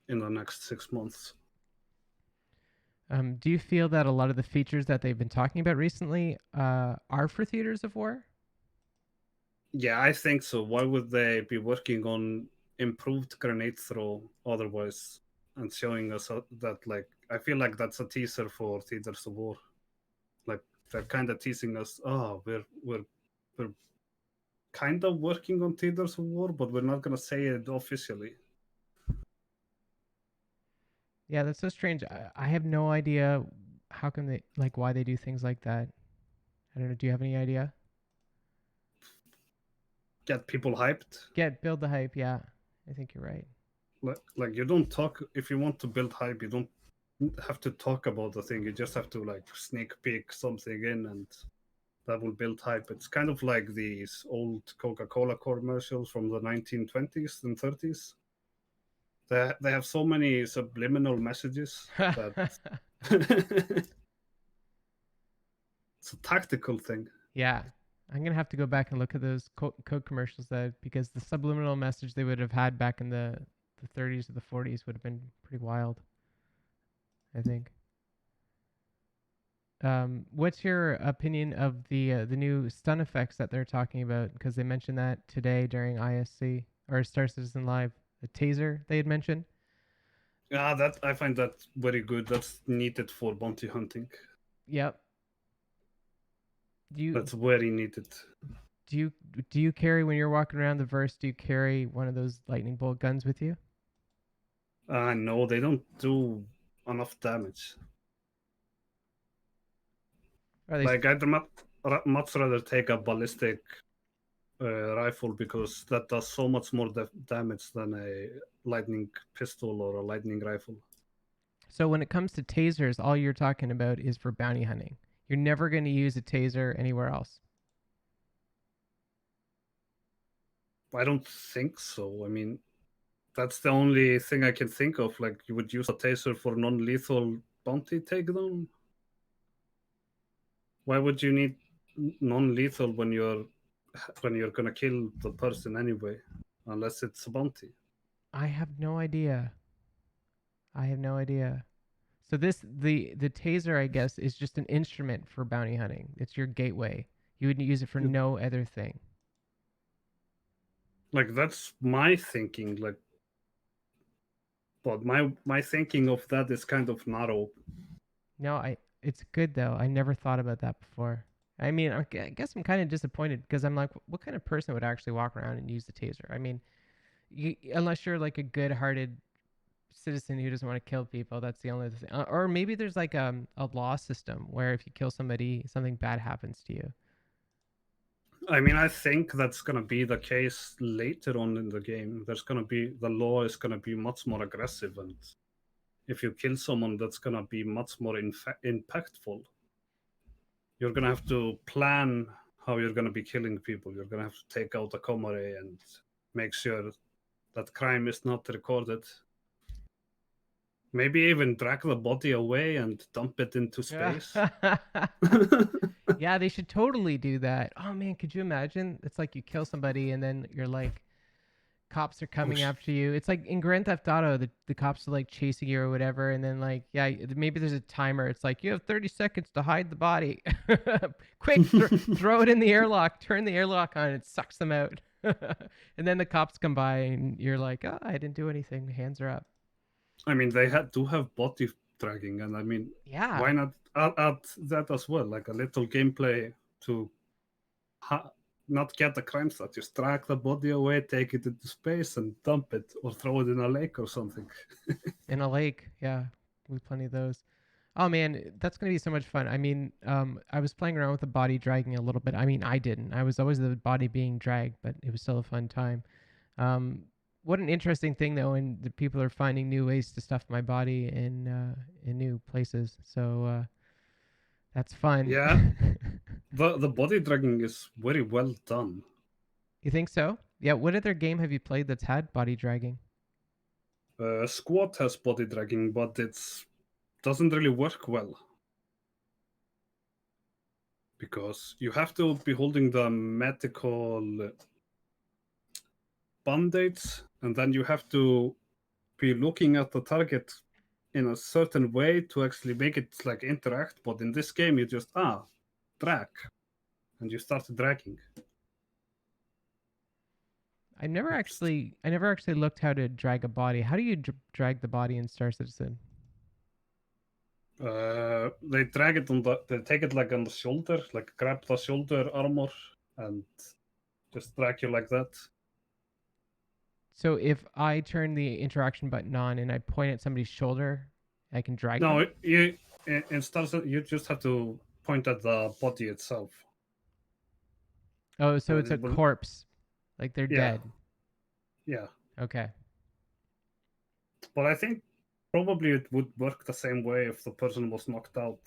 in the next 6 months. Do you feel that a lot of the features that they've been talking about recently are for Theaters of War? Yeah, I think so. Why would they be working on improved grenade throw otherwise and showing us that, like, I feel like that's a teaser for Theaters of War. Like, they're kind of teasing us, oh, we're kind of working on Theaters of War, but we're not going to say it officially. Yeah, that's so strange. I have no idea how come they like why they do things like that. I don't know. Do you have any idea? Get people hyped. Build the hype. Yeah, I think you're right. Like you don't talk if you want to build hype. You don't have to talk about the thing. You just have to like sneak peek something in, and that will build hype. It's kind of like these old Coca-Cola commercials from the 1920s and 30s. They have so many subliminal messages that it's a tactical thing. Yeah, I'm gonna have to go back and look at those Coke commercials that because the subliminal message they would have had back in the 30s or the 40s would have been pretty wild. I think. What's your opinion of the new stun effects that they're talking about? Because they mentioned that today during ISC or Star Citizen Live, the taser they had mentioned. Yeah, that I find that very good. That's needed for bounty hunting. Yep. Do you That's very needed. do you do you carry when you're walking around the verse? Do you carry one of those lightning bolt guns with you? No, they don't do enough damage. Are they? Like I'd much rather take a ballistic rifle because that does so much more damage than a lightning pistol or a lightning rifle. So when it comes to tasers, all you're talking about is for bounty hunting. You're never going to use a taser anywhere else. I don't think so. I mean, That's the only thing I can think of. Like you would use a taser for non-lethal bounty takedown. Why would you need non-lethal when you're gonna kill the person anyway, unless it's a bounty? I have no idea. I have no idea. So the taser, I guess, is just an instrument for bounty hunting. It's your gateway. You wouldn't use it for no other thing. Like that's my thinking. Like, but my thinking of that is kind of narrow. No, it's good though. I never thought about that before. I mean, I guess I'm kind of disappointed because I'm like, what kind of person would actually walk around and use the taser? I mean, unless you're like a good-hearted citizen who doesn't want to kill people, that's the only thing. Or maybe there's like a law system where if you kill somebody, something bad happens to you. I mean, I think that's gonna be the case later on in the game. The law is gonna be much more aggressive, and if you kill someone, that's gonna be much more impactful. You're gonna have to plan how you're gonna be killing people. You're gonna have to take out a comrade and make sure that crime is not recorded. Maybe even drag the body away and dump it into space. Yeah, they should totally do that. Oh man, could you imagine? It's like you kill somebody and then you're like, cops are Oh, coming after you. It's like in Grand Theft Auto, the cops are like chasing you or whatever, and then like, yeah, maybe there's a timer. It's like you have 30 seconds to hide the body. Quick, throw it in the airlock. Turn the airlock on. It sucks them out. And then the cops come by, and you're like, oh, I didn't do anything. Hands are up. I mean, do have body dragging, and I mean, Yeah, why not add that as well? Like a little gameplay to not get the crime stat. Just drag the body away, take it into space, and dump it, or throw it in a lake or something. in a lake. Yeah, we plenty of those. Oh man, that's gonna be so much fun. I mean, I was playing around with the body dragging a little bit. I mean, I didn't. I was always the body being dragged, but it was still a fun time. Um, what an interesting thing though, and the people are finding new ways to stuff my body in new places. So that's fun. Yeah, the body dragging is very well done. You think so? Yeah. What other game have you played that's had body dragging? Squad has body dragging, but it's doesn't really work well because you have to be holding the medical band-aids, and then you have to be looking at the target in a certain way to actually make it like interact. But in this game, you just drag, and you start dragging. I never actually looked how to drag a body. How do you drag the body in Star Citizen? They drag it they take it like on the shoulder, like grab the shoulder armor and just drag you like that. So if I turn the interaction button on and I point at somebody's shoulder, I can drag No, them. in Star Citizen, you just have to point at the body itself. Oh, so it's a It will, corpse, like they're yeah, dead. yeah. Okay. But I think probably it would work the same way if the person was knocked out.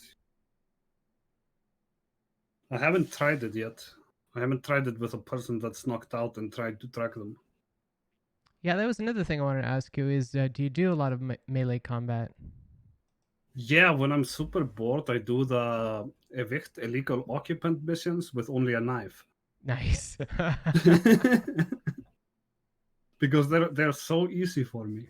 I haven't tried it yet. I haven't tried it with a person that's knocked out and tried to track them. Yeah, that was another thing I wanted to ask you is do you do a lot of melee combat? Yeah, when I'm super bored, I do the evict illegal occupant missions with only a knife. Nice. Because they're so easy for me.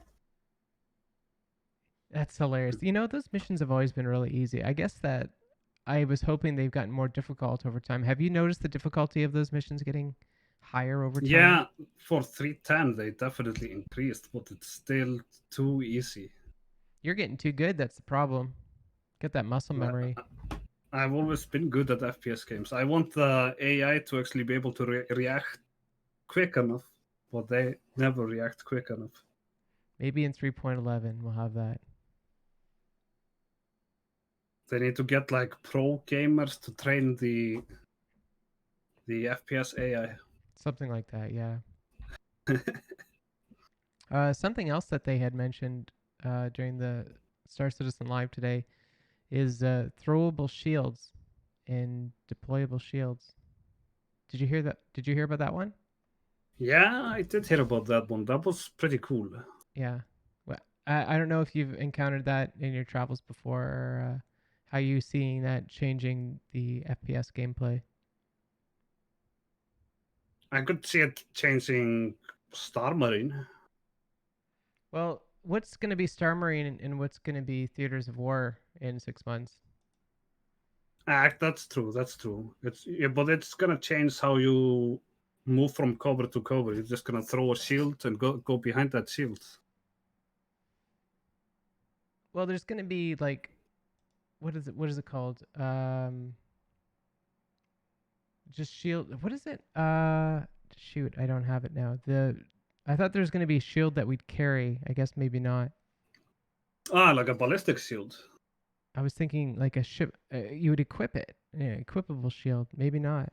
That's hilarious. You know, those missions have always been really easy. I guess that I was hoping they've gotten more difficult over time. Have you noticed the difficulty of those missions getting higher over time? Yeah, for 310 they definitely increased, but it's still too easy. You're getting too good. That's the problem. Get that muscle memory. I've always been good at FPS games. I want the AI to actually be able to react quick enough, but they never react quick enough. Maybe in 3.11 we'll have that. They need to get like pro gamers to train the FPS AI. Something like that, yeah. Something else that they had mentioned during the Star Citizen Live today is throwable shields and deployable shields. Did you hear that? Did you hear about that one? Yeah, I did hear about that one. That was pretty cool. Yeah. Well, I don't know if you've encountered that in your travels before, or how you seeing that changing the FPS gameplay. I could see it changing Star Marine. Well, what's going to be Star Marine and what's going to be Theaters of War in 6 months? That's true. That's true. But it's gonna change how you move from cover to cover. You're just gonna throw a shield and go behind that shield. Well, there's going to be like, what is it? What is it called? Just shield. What is it? Shoot, I don't have it now. I thought there's going to be a shield that we'd carry. I guess maybe not. Like a ballistic shield. I was thinking like a ship. You would equip it. Yeah, equipable shield. Maybe not.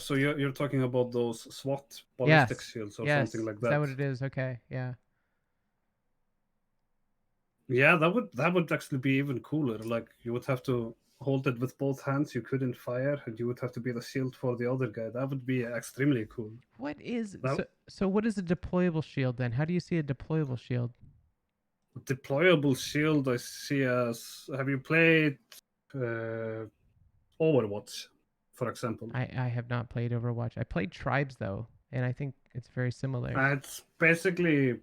So you're talking about those SWAT ballistic Yes. shields or something Yes. like Is that that. what it is? Okay. Yeah. Yeah, that would actually be even cooler. Like you would have to hold it with both hands. You couldn't fire, and you would have to be the shield for the other guy. That would be extremely cool. What is That so? What is a deployable shield then? How do you see a deployable shield? deployable shield I see as. Have you played Overwatch, for example? I have not played Overwatch. I played Tribes though, and I think it's very similar. It's basically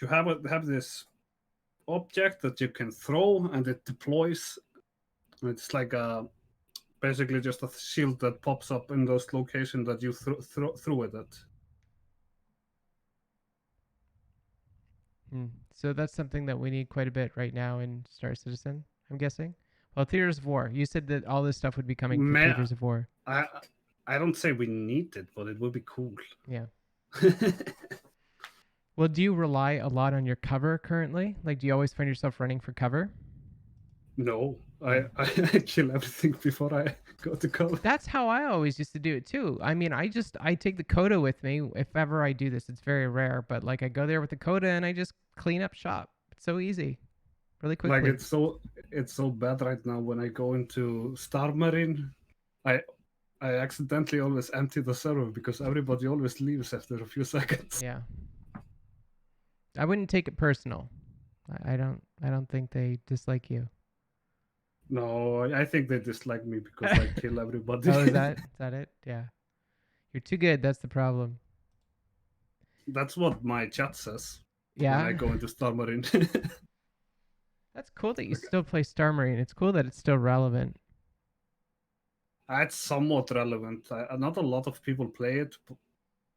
you have this object that you can throw, and it deploys. It's like basically just a shield that pops up in those locations that you threw it at. So that's something that we need quite a bit right now in Star Citizen, I'm guessing. Well, Theaters of War. You said that all this stuff would be coming for May, Theaters of War. I I don't say we need it, but it would be cool. Yeah. Well, do you rely a lot on your cover currently? Like, do you always find yourself running for cover? No, Yeah. I kill everything before I go to cover. That's how I always used to do it too. I mean, I take the coda with me if ever I do this. It's very rare, but like I go there with the coda and I just clean up shop. It's so easy, really Like quickly. it's so bad right now when I go into Star Marine. I I accidentally always empty the server because everybody always leaves after a few seconds. Yeah. I wouldn't take it personal. I don't think they dislike you. No, I think they dislike me because I kill everybody. Oh, is that it? Yeah. You're too good. That's the problem. That's what my chat says when I Yeah. go into Star Marine. That's cool that you Like, still play Star Marine. It's cool that it's still relevant. it's somewhat relevant. Not a lot of people play it,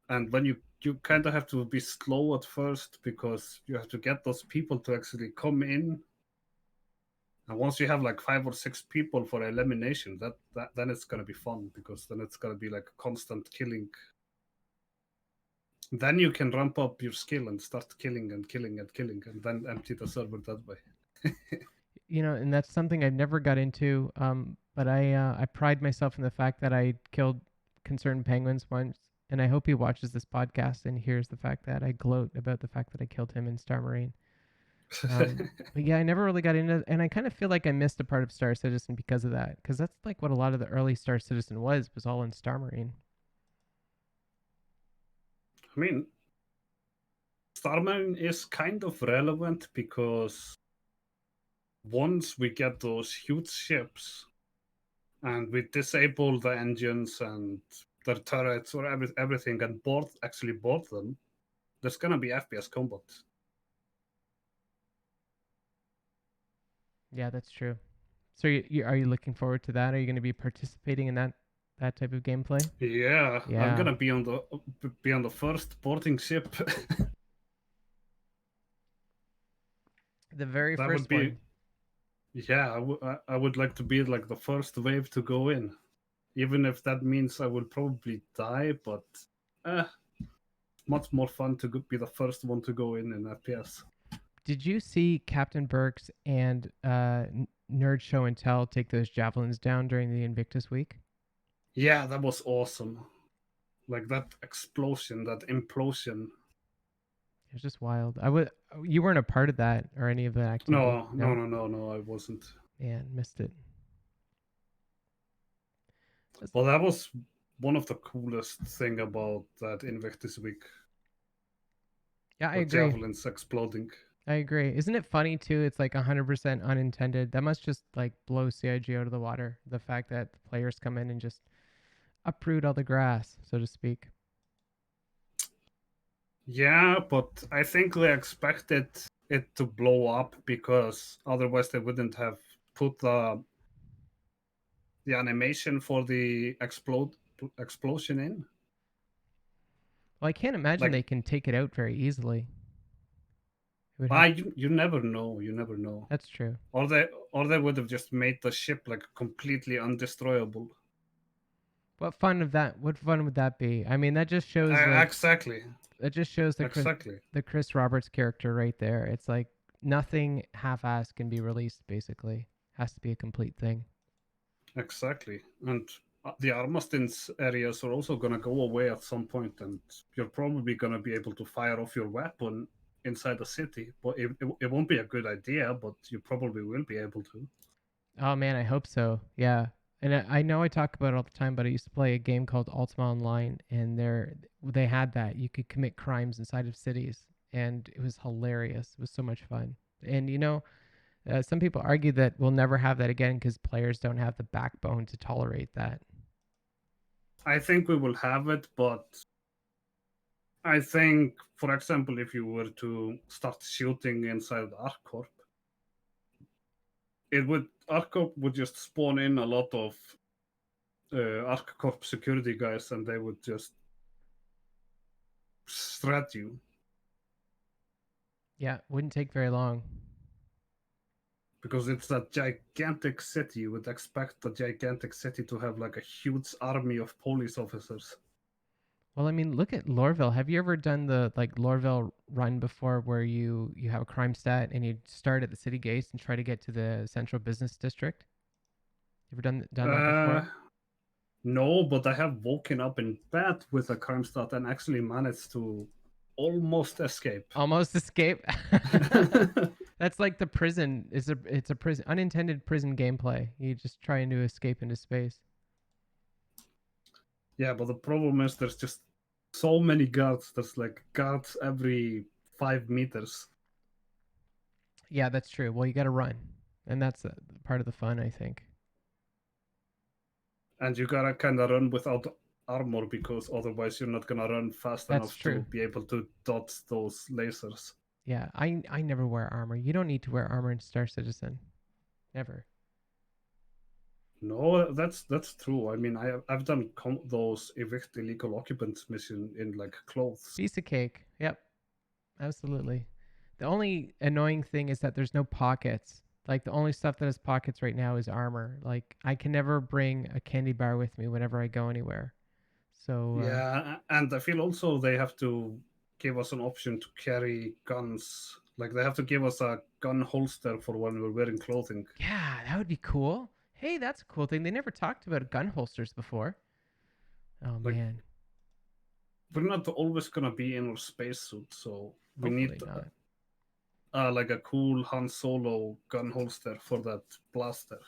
and when you kind of have to be slow at first because you have to get those people to actually come in. And once you have like 5 or 6 people for elimination, that then it's gonna be fun because then it's gonna be like constant killing. Then you can ramp up your skill and start killing and killing and killing, and then empty the server that way. And that's something I've never got into. But I pride myself in the fact that I killed concerned penguins once, and I hope he watches this podcast and hears the fact that I gloat about the fact that I killed him in Star Marine. But yeah, I never really got into it, and I kind of feel like I missed a part of Star Citizen because of that, because that's like what a lot of the early Star Citizen was all in Star Marine. I mean, Starman is kind of relevant because once we get those huge ships and we disable the engines and their turrets or everything and actually board them, there's gonna be FPS combat. Yeah, that's true. So are you looking forward to that? Are you going to be participating in that type of gameplay? Yeah, I'm Yeah. gonna be on the first boarding ship. The very That would first be one. yeah. I would like to be like the first wave to go in, even if that means I will probably die. But uh, much more fun to be the first one to go in FPS. Did you see Captain Burks and Nerd Show and Tell take those javelins down during the Invictus week? Yeah, that was awesome. Like that explosion, that implosion. It was just wild. You weren't a part of that or any of the activity. No, I wasn't. Man, missed it. Well, that was one of the coolest thing about that Invictus week. Yeah, I The agree. javelins exploding. I agree. Isn't it funny too? It's like 100% unintended. That must just like blow CIG out of the water. The fact that the players come in and just uproot all the grass, so to speak. Yeah, but I think they expected it to blow up because otherwise they wouldn't have put the animation for the explosion in. Well, I can't imagine Like, they can take it out very easily. It would have. you never know. You never know. That's true. Or they would have just made the ship like completely undestroyable. What fun of that? What fun would that be? I mean, that just shows like Exactly. that just shows Exactly. the Chris Roberts character right there. It's like nothing half-assed can be released. Basically, has to be a complete thing. Exactly. And the Armastins areas are also going to go away at some point, and you're probably going to be able to fire off your weapon inside the city. But it won't be a good idea, but you probably will be able to. Oh man, I hope so. Yeah. And I know I talk about it all the time, but I used to play a game called Ultima Online, and they had that you could commit crimes inside of cities, and it was hilarious. It was so much fun. And some people argue that we'll never have that again because players don't have the backbone to tolerate that. I think we will have it, but I think, for example, if you were to start shooting inside the ArcCorp, ArcCorp would just spawn in a lot of ArcCorp security guys, and they would just shred you. Yeah, wouldn't take very long. Because it's a gigantic city. You would expect a gigantic city to have like a huge army of police officers. Well, I mean, look at Lorville. Have you ever done the like Lorville run before, where you have a crime stat and you start at the city gates and try to get to the central business district? You ever done that Uh, before? no, but I have woken up in bed with a crime stat and actually managed to almost escape. Almost escape. That's like the prison. It's a prison unintended prison gameplay. You just trying to escape into space. Yeah, but the problem is there's just so many guards. There's like guards every 5 meters. Yeah, that's true. Well, you got to run, and that's part of the fun, I think. And you gotta kind of run without armor because otherwise you're not gonna run fast That's enough true. to be able to dodge those lasers. Yeah, I never wear armor. You don't need to wear armor in Star Citizen. Never. No, that's true. I mean, I've done those evict illegal occupants mission in like clothes. Piece of cake. Yep, absolutely. The only annoying thing is that there's no pockets. Like the only stuff that has pockets right now is armor. Like I can never bring a candy bar with me whenever I go anywhere. So Yeah, and I feel also they have to give us an option to carry guns. Like they have to give us a gun holster for when we're wearing clothing. yeah, that would be cool. Hey, that's a cool thing. They never talked about gun holsters before. Oh Like man, we're not always gonna be in our spacesuit, so we need hopefully not. like a cool Han Solo gun holster for that blaster.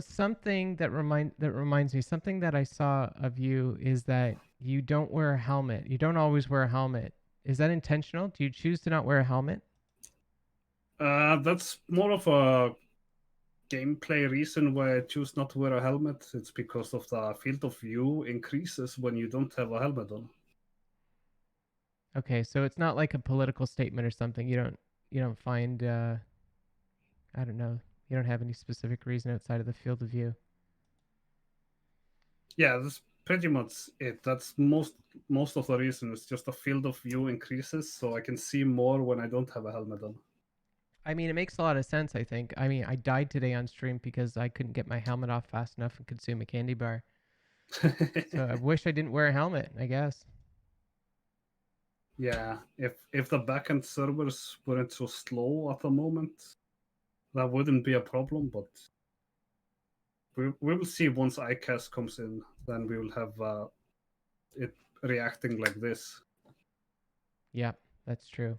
Something that reminds me, something that I saw of you is that you don't wear a helmet. You don't always wear a helmet. Is that intentional? Do you choose to not wear a helmet? That's more of a gameplay reason why I choose not to wear a helmet. It's because of the field of view increases when you don't have a helmet on. Okay, so it's not like a political statement or something. You don't find I don't know. You don't have any specific reason outside of the field of view. Yeah, that's pretty much it. That's most of the reason. It's just the field of view increases, so I can see more when I don't have a helmet on. I mean, it makes a lot of sense, I think. I mean, I died today on stream because I couldn't get my helmet off fast enough and consume a candy bar. So I wish I didn't wear a helmet, I guess. Yeah, if the backend servers weren't so slow at the moment, that wouldn't be a problem. But we will see once ICAS comes in, then we will have it reacting like this. Yeah, that's true.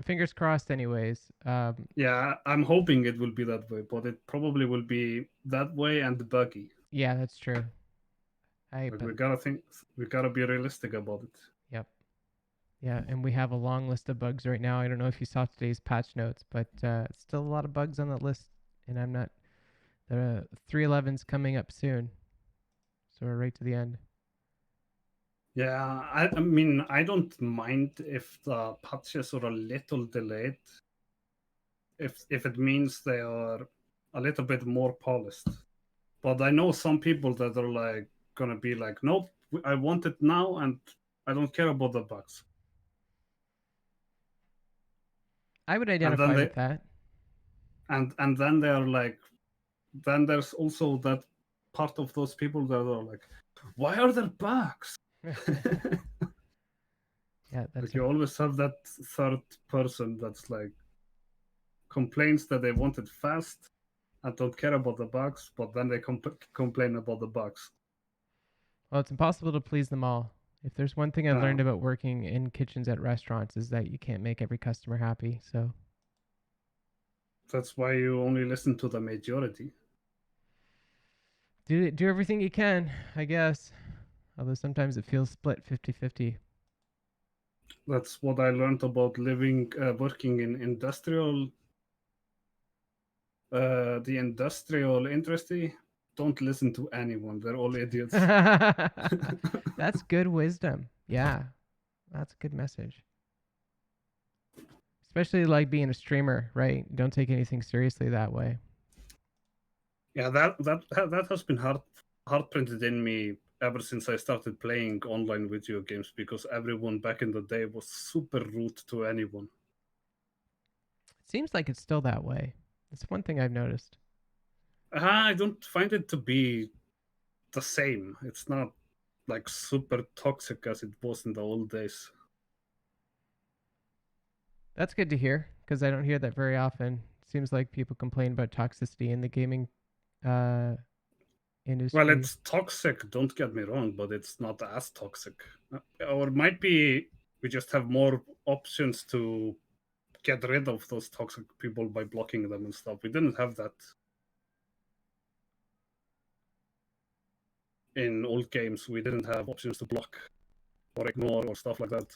Fingers crossed, anyways. Yeah, I'm hoping it will be that way, but it probably will be that way and buggy. Yeah, that's true. Like But we gotta be realistic about it. yep. Yeah, and we have a long list of bugs right now. I don't know if you saw today's patch notes, but still a lot of bugs on the list, and I'm not. The 3.11's coming up soon, so we're right to the end. Yeah, I mean, I don't mind if the patches are a little delayed, if it means they are a little bit more polished. But I know some people that are like gonna be like, nope, I want it now, and I don't care about the bugs. I would And then identify they with that. and then they are like, then there's also that part of those people that are like, why are there bugs? Yeah, Like that's you always have that third person that's like complains that they want it fast and don't care about the bugs, but then they complain about the bugs. well, it's impossible to please them all. If there's one thing I've learned Um, about working in kitchens at restaurants is that you can't make every customer happy. So that's why you only listen to the majority. do everything you can, I guess. Although sometimes it feels split 50-50. That's what I learned about working in the industrial industry. Don't listen to anyone; they're all idiots. That's good wisdom. Yeah, that's a good message. Especially like being a streamer, right? Don't take anything seriously that way. Yeah, that has been hard printed in me ever since I started playing online video games because everyone back in the day was super rude to anyone. It seems like it's still that way. It's one thing I've noticed. I don't find it to be the same. It's not like super toxic as it was in the old days. That's good to hear because I don't hear that very often. It seems like people complain about toxicity in the gaming uh, Well, industry. it's toxic, don't get me wrong, but it's not as toxic. Or it might be we just have more options to get rid of those toxic people by blocking them and stuff. We didn't have that in old games. We didn't have options to block or ignore or stuff like that.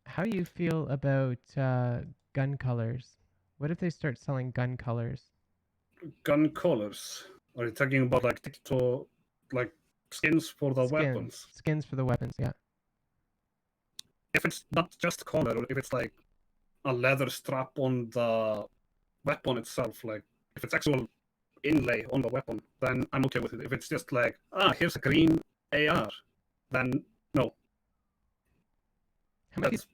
How do you feel about gun colors? What if they start selling gun colors? Gun colors. Are you talking about like digital, like skins for the weapons? Skins for the weapons. Yeah. If it's not just color, if it's like a leather strap on the weapon itself, like if it's actual inlay on the weapon, then I'm okay with it. If it's just like, here's a green AR, then no. How much? That's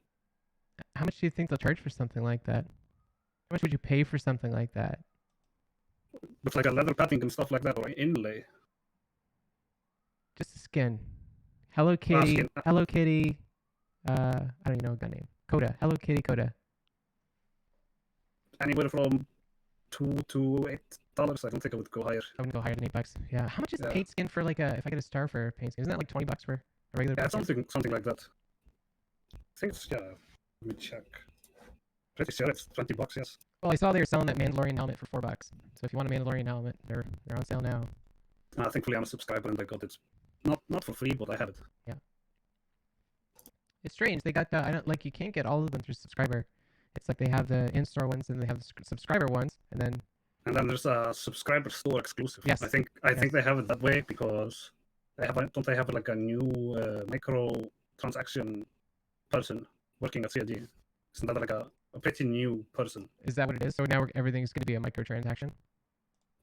How much do you think they'll charge for something like that? How much would you pay for something like that? with like a leather padding and stuff like that, or inlay. Just a skin. Hello Kitty. Skin. Hello Kitty. I don't even know a gun name. Coda. Hello Kitty Coda. Anywhere from $2 to $8. I don't think I would go higher. I wouldn't go higher than $8. Yeah. How much is a Yeah, paint skin for like a? If I get a star for a paint skin, isn't that like $20 for a regular yeah, paint skin? something like that. I think it's yeah. Let me check. Pretty sure it's $20. Yes. Well, I saw they were selling that Mandalorian helmet for $4. So if you want a Mandalorian helmet, they're on sale now. Thankfully, I'm a subscriber and I got it. Not for free, but I have it. Yeah. It's strange. They got the I don't like you can't get all of them through subscriber. It's like they have the in-store ones and they have the subscriber ones, and then there's a subscriber store exclusive. yes, I think they have it that way because don't they have like a new micro transaction person working at CIG? Isn't that like a pretty new person? is that what it is? So now everything's going to be a microtransaction.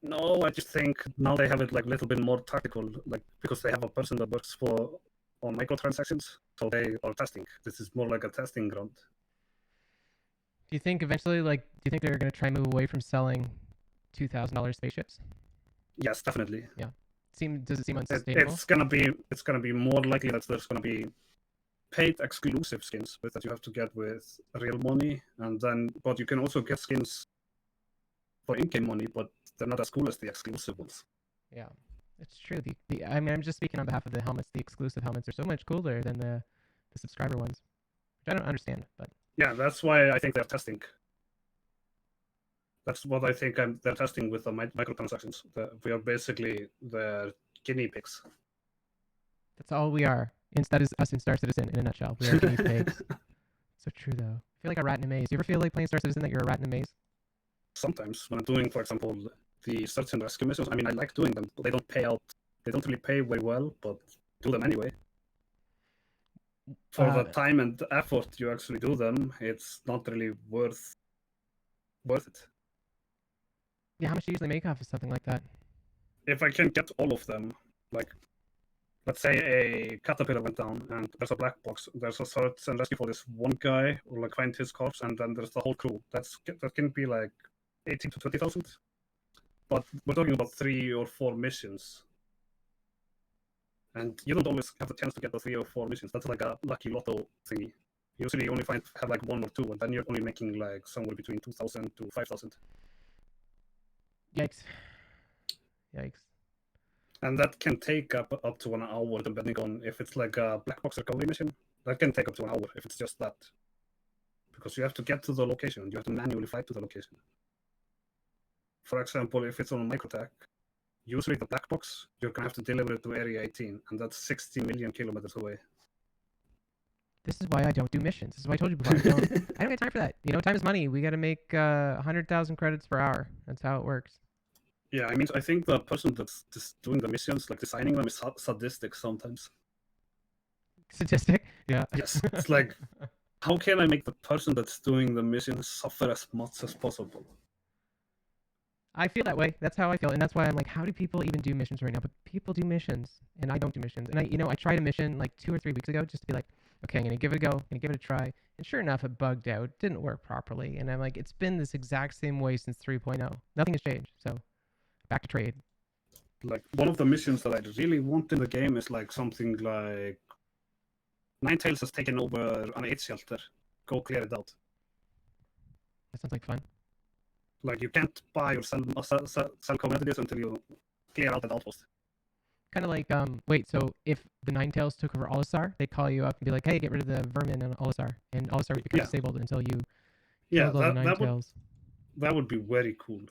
No, I just think now they have it like a little bit more tactical, like because they have a person that works on microtransactions, so they are testing. This is more like a testing ground. Do you think eventually, like, do you think they're going to try and move away from selling $2,000 spaceships? Yes, definitely. Yeah. Does it seem unsustainable? It's gonna be more likely that there's gonna be paid exclusive skins that you have to get with real money, but you can also get skins for in-game money, but they're not as cool as the exclusive ones. Yeah, it's true. I mean, I'm just speaking on behalf of the helmets. The exclusive helmets are so much cooler than the subscriber ones, which I don't understand. But yeah, that's why I think they're testing. That's what I think they're testing with the microtransactions. We are basically the guinea pigs. That's all we are. That is us in Star Citizen in a nutshell. We are guinea pigs. So true though. I feel like a rat in a maze. Do you ever feel like playing Star Citizen that you're a rat in a maze? Sometimes when I'm doing, for example, the search and rescue missions, I mean, I like doing them. They don't pay out. They don't really pay very well, but do them anyway. For the time and effort you actually do them, it's not really worth it. Yeah, how much do you usually make off of something like that? If I can get all of them, like, let's say a caterpillar went down and there's a black box, there's a search and rescue for this one guy, or like find his corpse, and then there's the whole crew. That can be like 18 to 20,000. But we're talking about 3 or 4 missions. And you don't always have the chance to get the 3 or 4 missions. That's like a lucky lotto thingy. Usually you only have like 1 or 2, and then you're only making like somewhere between 2,000 to 5,000. Yikes. Yikes. And that can take up to an hour, depending on if it's like a black box recovery mission. That can take up to an hour if it's just that. Because you have to get to the location. You have to manually fly to the location. For example, if it's on a microtech, usually the black box, you're going to have to deliver it to Area 18, and that's 60 million kilometers away. This is why I don't do missions. This is why I told you before. I don't get time for that. You know, time is money. We got to make 100,000 credits per hour. That's how it works. Yeah, I mean, I think the person that's just doing the missions, like designing them, is sadistic sometimes. Sadistic? Yeah. Yes. It's like, how can I make the person that's doing the mission suffer as much as possible? I feel that way. That's how I feel, and that's why I'm like, how do people even do missions right now? But people do missions, and I don't do missions. And I tried a mission like 2 or 3 weeks ago just to be like, okay, I'm gonna give it a go, I'm gonna give it a try. And sure enough, it bugged out, didn't work properly, and I'm like, it's been this exact same way since 3.0. Nothing has changed. So, back to trade. Like, one of the missions that I really want in the game is like something like Ninetales has taken over an AIDS shelter. Go clear it out. That sounds like fun. Like, you can't buy or sell commodities until you clear out that outpost. Kind of like, wait, so if the Ninetales took over Olisar, they'd call you up and be like, hey, get rid of the vermin on Olisar, and Olisar would become disabled until you killed all the Ninetales. That would be very cool.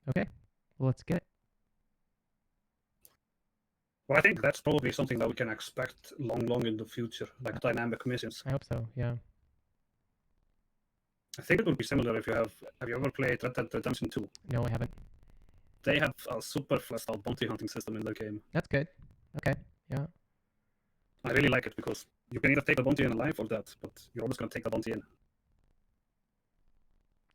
Okay, well, let's get it. Well, I think that's probably something that we can expect long in the future, like dynamic missions. I hope so, yeah. I think it would be similar if you have you ever played Red Dead Redemption 2? No, I haven't. They have a super fleshed out bounty hunting system in the game. That's good. Okay, yeah. I really like it because you can either take the bounty in alive or dead, but you're always going to take the bounty in.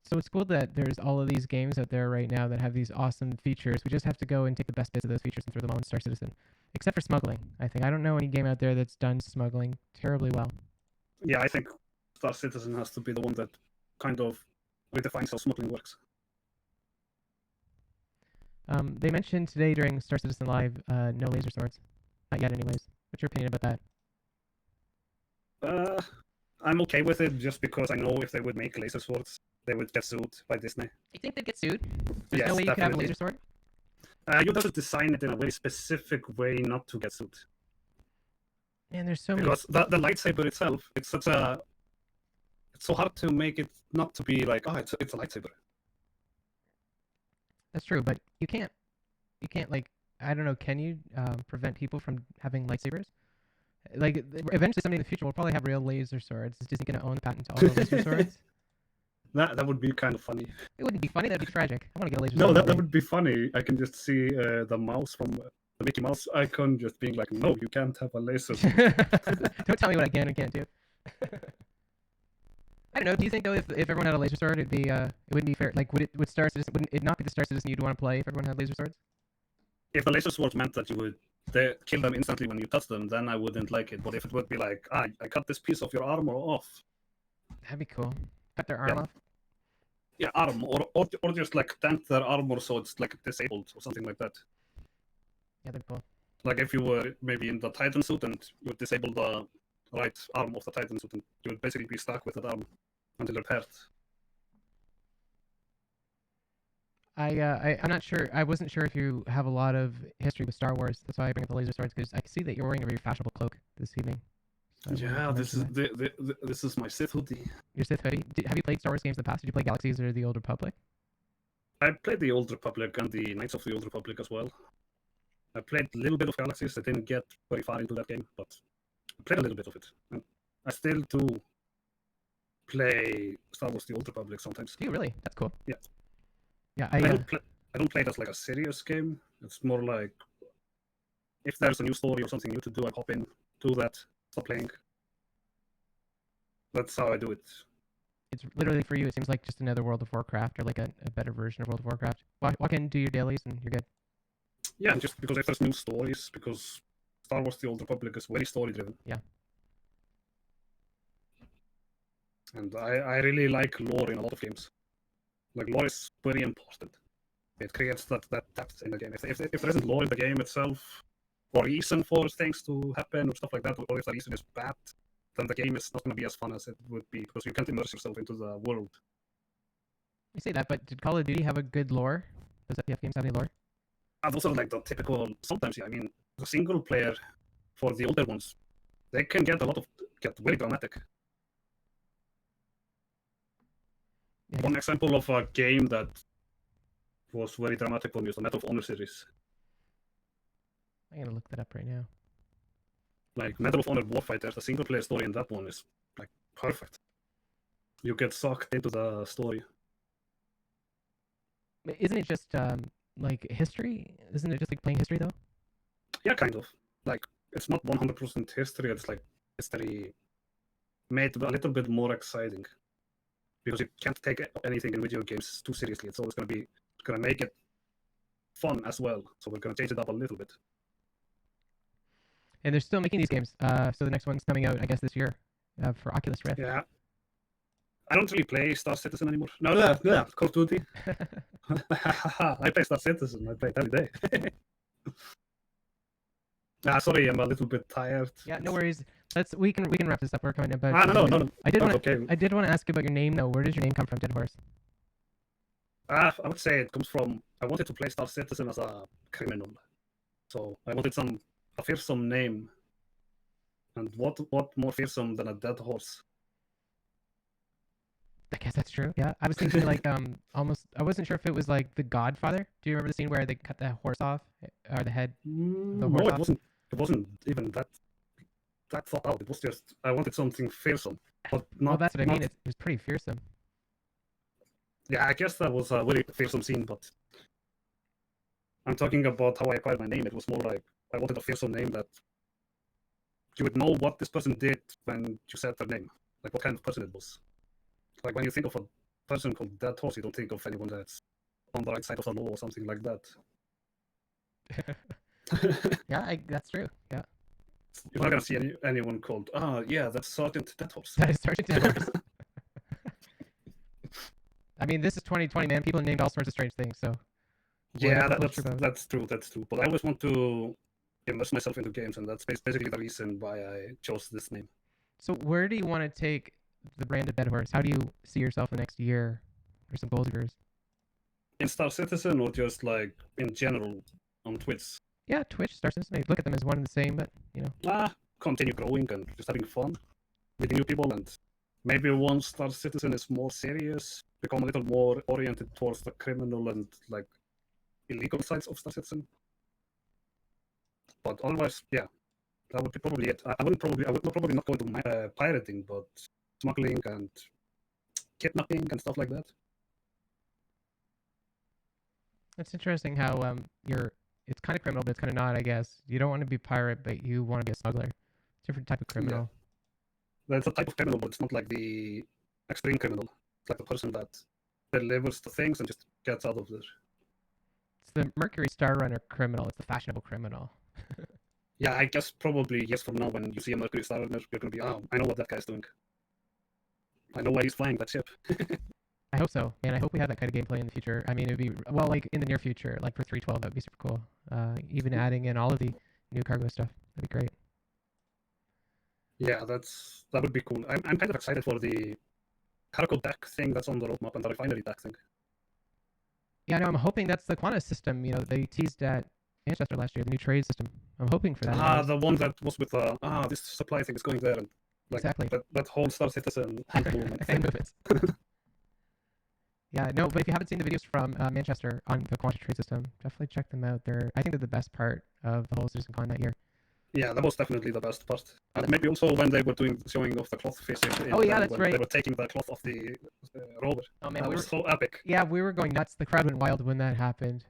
So it's cool that there's all of these games out there right now that have these awesome features. We just have to go and take the best bits of those features and throw them on Star Citizen. Except for smuggling, I think. I don't know any game out there that's done smuggling terribly well. Yeah, I think Star Citizen has to be the one that kind of redefines how smuggling works. They mentioned today during Star Citizen Live, no laser swords. Not yet, anyways. What's your opinion about that? I'm okay with it just because I know if they would make laser swords, they would get sued by Disney. You think they'd get sued? There's yes, no way you definitely. could have a laser sword? You'd have to design it in a very specific way not to get sued. Man, there's so many. Because the lightsaber itself, it's so hard to make it not to be like, oh, it's a lightsaber. That's true, but you can't like, I don't know, can you prevent people from having lightsabers? Like, eventually someday in the future we'll probably have real laser swords. Is Disney going to own the patent to all the laser swords? That would be kind of funny. It wouldn't be funny, that'd be tragic. I want to get a laser sword. No, that would be funny. I can just see the mouse from the Mickey Mouse icon just being like, no, you can't have a laser sword. Don't tell me what I can and can't do. I don't know. Do you think though, if everyone had a laser sword, it wouldn't be fair? Like, wouldn't it not be the Star Citizen you'd want to play if everyone had laser swords? If the laser sword meant that you would kill them instantly when you touch them, then I wouldn't like it. But if it would be like, I cut this piece of your armor off, that'd be cool. Cut their arm off. Yeah, arm or just like dent their armor so it's like disabled or something like that. Yeah, that'd be cool. Like if you were maybe in the Titan suit and you would disable the right arm of the Titan suit, and you would basically be stuck with that arm until repaired. I'm not sure. I wasn't sure if you have a lot of history with Star Wars. That's why I bring up the laser swords, because I can see that you're wearing a very fashionable cloak this evening. So I wanted Yeah, to this mention is that. this is my Sith hoodie. Your Sith hoodie. Have you played Star Wars games in the past? Did you play Galaxies or the Old Republic? I played the Old Republic and the Knights of the Old Republic as well. I played a little bit of Galaxies. I didn't get very far into that game, but I played a little bit of it. And I still do play Star Wars: The Old Republic sometimes. Do you really? That's cool. Yeah. Yeah, I don't play it as like a serious game. It's more like if there's a new story or something new to do, I hop in, do that, stop playing. That's how I do it. it's literally for you. It seems like just another World of Warcraft or like a better version of World of Warcraft. Walk in, do your dailies, and you're good. Yeah, and just because if there's new stories, because Star Wars: The Old Republic is very story driven. Yeah. And I really like lore in a lot of games. Like lore is very important. It creates that depth in the game. If there isn't lore in the game itself, or reason for things to happen or stuff like that, or if the reason is bad, then the game is not going to be as fun as it would be because you can't immerse yourself into the world. You say that, but did Call of Duty have a good lore? Does FPS games have any lore? And also like the typical, sometimes, yeah, I mean, the single player for the older ones, they can get very dramatic. Yeah, One example of a game that was very dramatic for me is the Medal of Honor series. I'm gonna look that up right now. Like Medal of Honor Warfighter, the single player story in that one is like perfect. You get sucked into the story. Isn't it just like history? Isn't it just like playing history though? Yeah, kind of. Like it's not 100% history. It's like history made a little bit more exciting because you can't take anything in video games too seriously. It's always gonna make it fun as well. So we're gonna change it up a little bit. And they're still making these games. So the next one's coming out, I guess, this year for Oculus Rift. Yeah. I don't really play Star Citizen anymore. No, yeah, Call of Duty. I play Star Citizen. I play it every day. Sorry, I'm a little bit tired. Yeah, no worries. We can wrap this up. We're coming about. No. I did want okay. I did want to ask you about your name though. Where does your name come from, Deadhorse? I would say it comes from I wanted to play Star Citizen as a criminal, so I wanted a fearsome name, and what more fearsome than a dead horse? I guess that's true. Yeah, I was thinking like almost. I wasn't sure if it was like The Godfather. Do you remember the scene where they cut the horse off or the head? The horse No, it off? wasn't. It wasn't even that thought out. It was just I wanted something fearsome, but not. Well, that's what I mean. Not, It was pretty fearsome. yeah, I guess that was a very fearsome scene, but I'm talking about how I acquired my name. It was more like I wanted a fearsome name that you would know what this person did when you said their name, like what kind of person it was. Like when you think of a person called Deadhorse, you don't think of anyone that's on the right side of the law or something like that. Yeah, that's true. Yeah, You're not gonna see anyone called, yeah, that's Sergeant Deadhorse. that is Sergeant Deadhorse. I mean, this is 2020, man. People named all sorts of strange things. So Yeah, that's true. That's true. But I always want to immerse myself into games, and that's basically the reason why I chose this name. So where do you want to take the brand of Deadhorse? How do you see yourself in the next year? Or some goals of yours? In Star Citizen, or just like in general on Twitch? Yeah, Twitch, Star Citizen. I look at them as one and the same, but you know. Continue growing and just having fun, meeting new people, and maybe once Star Citizen is more serious, become a little more oriented towards the criminal and like illegal sides of Star Citizen. But otherwise, yeah, that would be probably it. I would probably not go into pirating, but smuggling and kidnapping and stuff like that. It's interesting how it's kind of criminal, but it's kind of not, I guess. You don't want to be a pirate, but you want to be a smuggler. Different type of criminal. Yeah. That's a type of criminal, but it's not like the extreme criminal. It's like the person that delivers the things and just gets out of there. It's the Mercury Star Runner criminal. It's the fashionable criminal. Yeah, I guess probably yes from now when you see a Mercury Star Runner, you're going to be, I know what that guy's doing. I know why he's flying that ship. I hope so, and I hope we have that kind of gameplay in the future. I mean, it'd be, well, like in the near future, like for 3.12, that would be super cool. Even adding in all of the new cargo stuff, that'd be great. Yeah, that would be cool. I'm kind of excited for the cargo deck thing that's on the roadmap and the refinery deck thing. Yeah, no, I'm hoping that's the Quanta system. You know, they teased at Manchester last year, the new trade system. I'm hoping for that. The one that was with this supply thing is going there, and like Exactly. that whole Star Citizen hand movement Hand thing. movements. Yeah, no, but if you haven't seen the videos from Manchester on the quantity trade system, definitely check them out. I think they're the best part of the whole CitizenCon that year. Yeah, that was definitely the best part. And maybe also when they were showing off the cloth physics. Oh yeah, that's when right. They were taking the cloth off the rover. Oh man, That was so epic. Yeah, we were going nuts. The crowd went wild when that happened.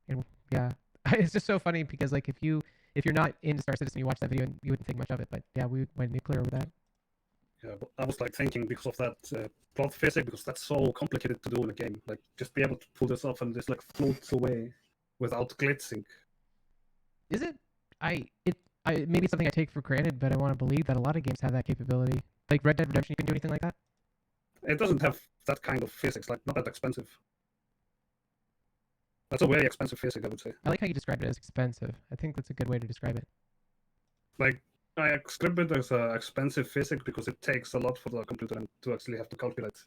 And yeah, it's just so funny because like if you're not into Star Citizen, you watch that video and you wouldn't think much of it. But yeah, we went nuclear with that. Yeah, but I was like thinking because of that plot physics, because that's so complicated to do in a game. Like just be able to pull this off and just like floats away without glitching. Is it? Maybe it's something I take for granted, but I want to believe that a lot of games have that capability. Like Red Dead Redemption, you can do anything like that. It doesn't have that kind of physics, like not that expensive. That's a very expensive physics, I would say. I like how you described it as expensive. I think that's a good way to describe it. Like I describe it as an expensive physics because it takes a lot for the computer and to actually have to calculate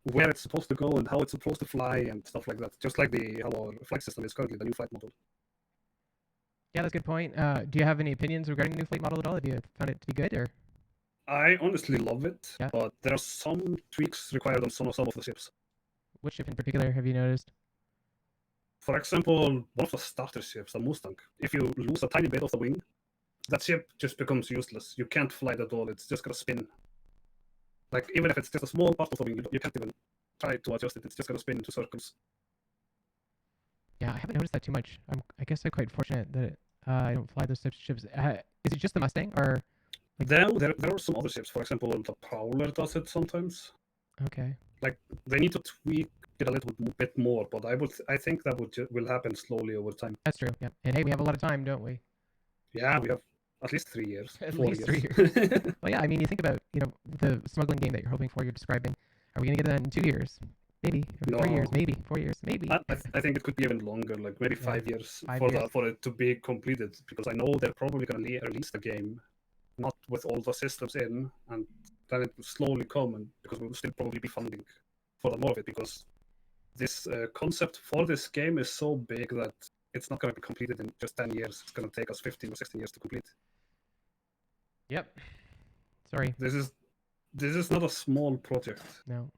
where it's supposed to go and how it's supposed to fly and stuff like that. Just like how our flight system is currently, the new flight model. Yeah, that's a good point. Do you have any opinions regarding the new flight model at all? Have you found it to be good, or? I honestly love it, Yeah. but there are some tweaks required on some of the ships. Which ship in particular have you noticed? For example, one of the starter ships, the Mustang, if you lose a tiny bit of the wing, that ship just becomes useless. You can't fly it at all. It's just gonna spin. Like even if it's just a small part of the wing, you can't even try to adjust it. It's just gonna spin into circles. Yeah, I haven't noticed that too much. I guess I'm quite fortunate that I don't fly those types of ships. Is it just the Mustang, or? Like, there are some other ships. For example, the Prowler does it sometimes. Okay. Like they need to tweak it a little bit more, but I think that will happen slowly over time. That's true. Yeah. And hey, we have a lot of time, don't we? Yeah, we have at least 3 years. At 4 least years. 3 years. Well, yeah. I mean, you think about the smuggling game that you're hoping for. You're describing. Are we gonna get that in 2 years? Maybe. Or 3 years? No. Maybe. 4 years? Maybe. I think it could be even longer, like maybe Yeah, 5 years 5 for years. for it to be completed. Because I know they're probably gonna release the game, not with all the systems in, and then it will slowly come, and because we will still probably be funding for the more of it, because this concept for this game is so big that it's not going to be completed in just 10 years. It's going to take us 15 or 16 years to complete. Yep. Sorry. This is not a small project. No.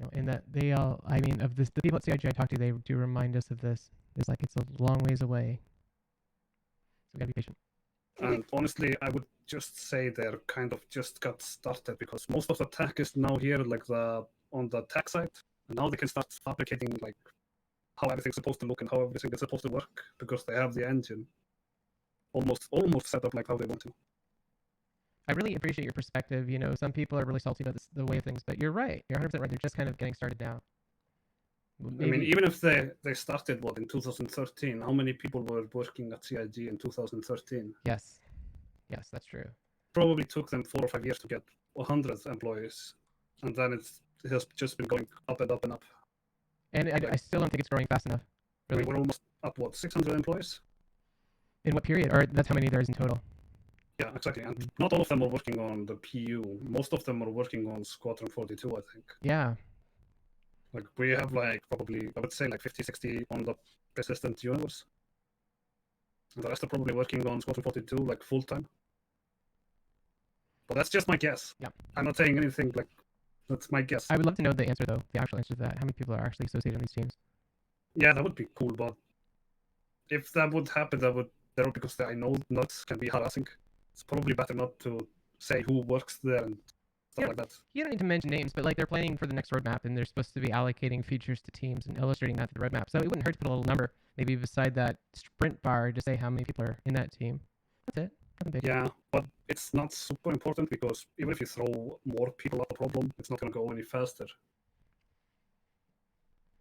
No, and that they all, I mean, of this, the people at CIG I talk to, they do remind us of this. It's like it's a long ways away. So we gotta be patient. And honestly, I would just say they're kind of just got started because most of the tech is now here, like on the tech side, and now they can start fabricating like how everything's supposed to look and how everything is supposed to work because they have the engine almost set up like how they want to. I really appreciate your perspective. Some people are really salty about the way of things, but you're right. You're 100% right. They're just kind of getting started now. I mean, even if they started in 2013, how many people were working at CIG in 2013? Yes, that's true. Probably took them 4 or 5 years to get 100 employees, and then it has just been going up and up and up. And I still don't think it's growing fast enough. Really. We're almost up 600 employees. In what period? Or that's how many there is in total? Yeah, exactly. And not all of them are working on the PU. Most of them are working on Squadron 42, I think. Yeah. Like we have probably, I would say 50, 60 on the persistent universe. And the rest are probably working on Squadron 42 full time. But that's just my guess. Yeah. I'm not saying anything that's my guess. I would love to know the answer though, the actual answer to that. How many people are actually associated on these teams? Yeah, that would be cool, but if that would happen, that would because I know nuts can be harassing. It's probably better not to say who works there and stuff like that. You don't need to mention names, but they're planning for the next roadmap, and they're supposed to be allocating features to teams and illustrating that to the roadmap. So it wouldn't hurt to put a little number, maybe beside that sprint bar, to say how many people are in that team. That's it. Nothing big. Yeah, but it's not super important because even if you throw more people at the problem, it's not going to go any faster.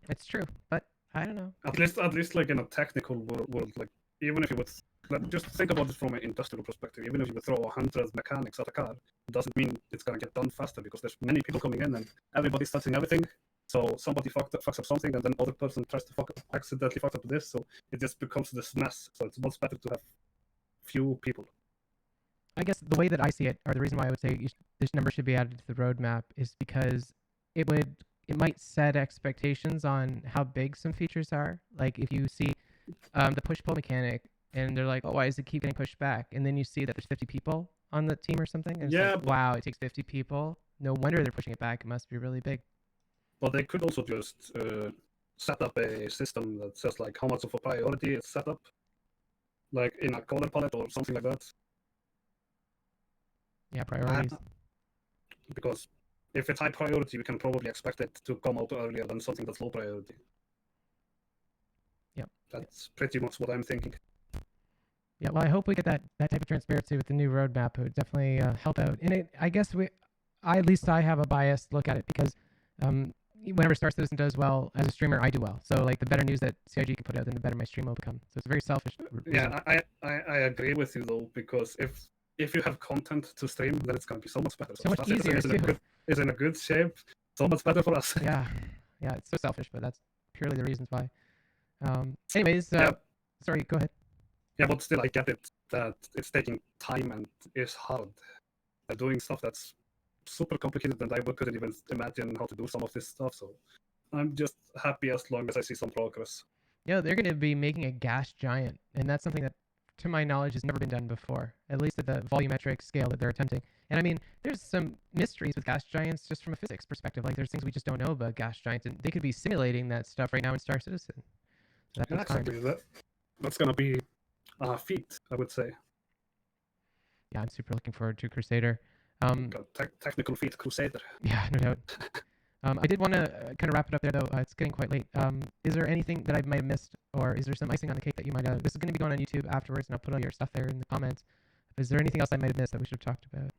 It's true, but I don't know. At least in a technical world, even if you would just think about it from an industrial perspective, even if you would throw 100 mechanics at a car, it doesn't mean it's going to get done faster because there's many people coming in and everybody's touching everything. So somebody fucks up something and then other person tries to accidentally fuck up this. So it just becomes this mess. So it's much better to have few people. I guess the way that I see it, or the reason why I would say this number should be added to the roadmap, is because it would it might set expectations on how big some features are. Like if you see the push pull mechanic, and they're like, oh, why does it keep getting pushed back? And then you see that there's 50 people on the team or something, and it's like, Yeah, but wow, it takes 50 people. No wonder they're pushing it back. It must be really big. they could also just set up a system that says like how much of a priority it's set up, like in a color palette or something like that. Yeah, priorities. Because if it's high priority, we can probably expect it to come out earlier than something that's low priority. Yeah, that's pretty much what I'm thinking. Yeah, well, I hope we get that type of transparency with the new roadmap. It would definitely help out. And I guess at least I have a biased look at it because whenever Star Citizen does well as a streamer, I do well. So like the better news that CIG can put out, then the better my stream will become. So it's a very selfish reason. Yeah, I agree with you though, because if you have content to stream, then it's going to be so much better. So much easier too. Is in a good shape. So much better for us. Yeah, it's so selfish, but that's purely the reasons why. Anyways, yeah. Sorry, go ahead. Yeah, but still, I get it that it's taking time and is hard. Doing stuff that's super complicated, and I couldn't even imagine how to do some of this stuff. So I'm just happy as long as I see some progress. Yeah, they're going to be making a gas giant, and that's something that, to my knowledge, has never been done before, at least at the volumetric scale that they're attempting. And I mean, there's some mysteries with gas giants just from a physics perspective. Like, there's things we just don't know about gas giants, and they could be simulating that stuff right now in Star Citizen. So exactly. That's going to be a feat, I would say. Yeah, I'm super looking forward to Crusader. Technical feat, Crusader. Yeah, no doubt. I did want to kind of wrap it up there, though. It's getting quite late. Is there anything that I might have missed, or is there some icing on the cake that you might have? This is going to be going on YouTube afterwards, and I'll put all your stuff there in the comments. Is there anything else I might have missed that we should have talked about?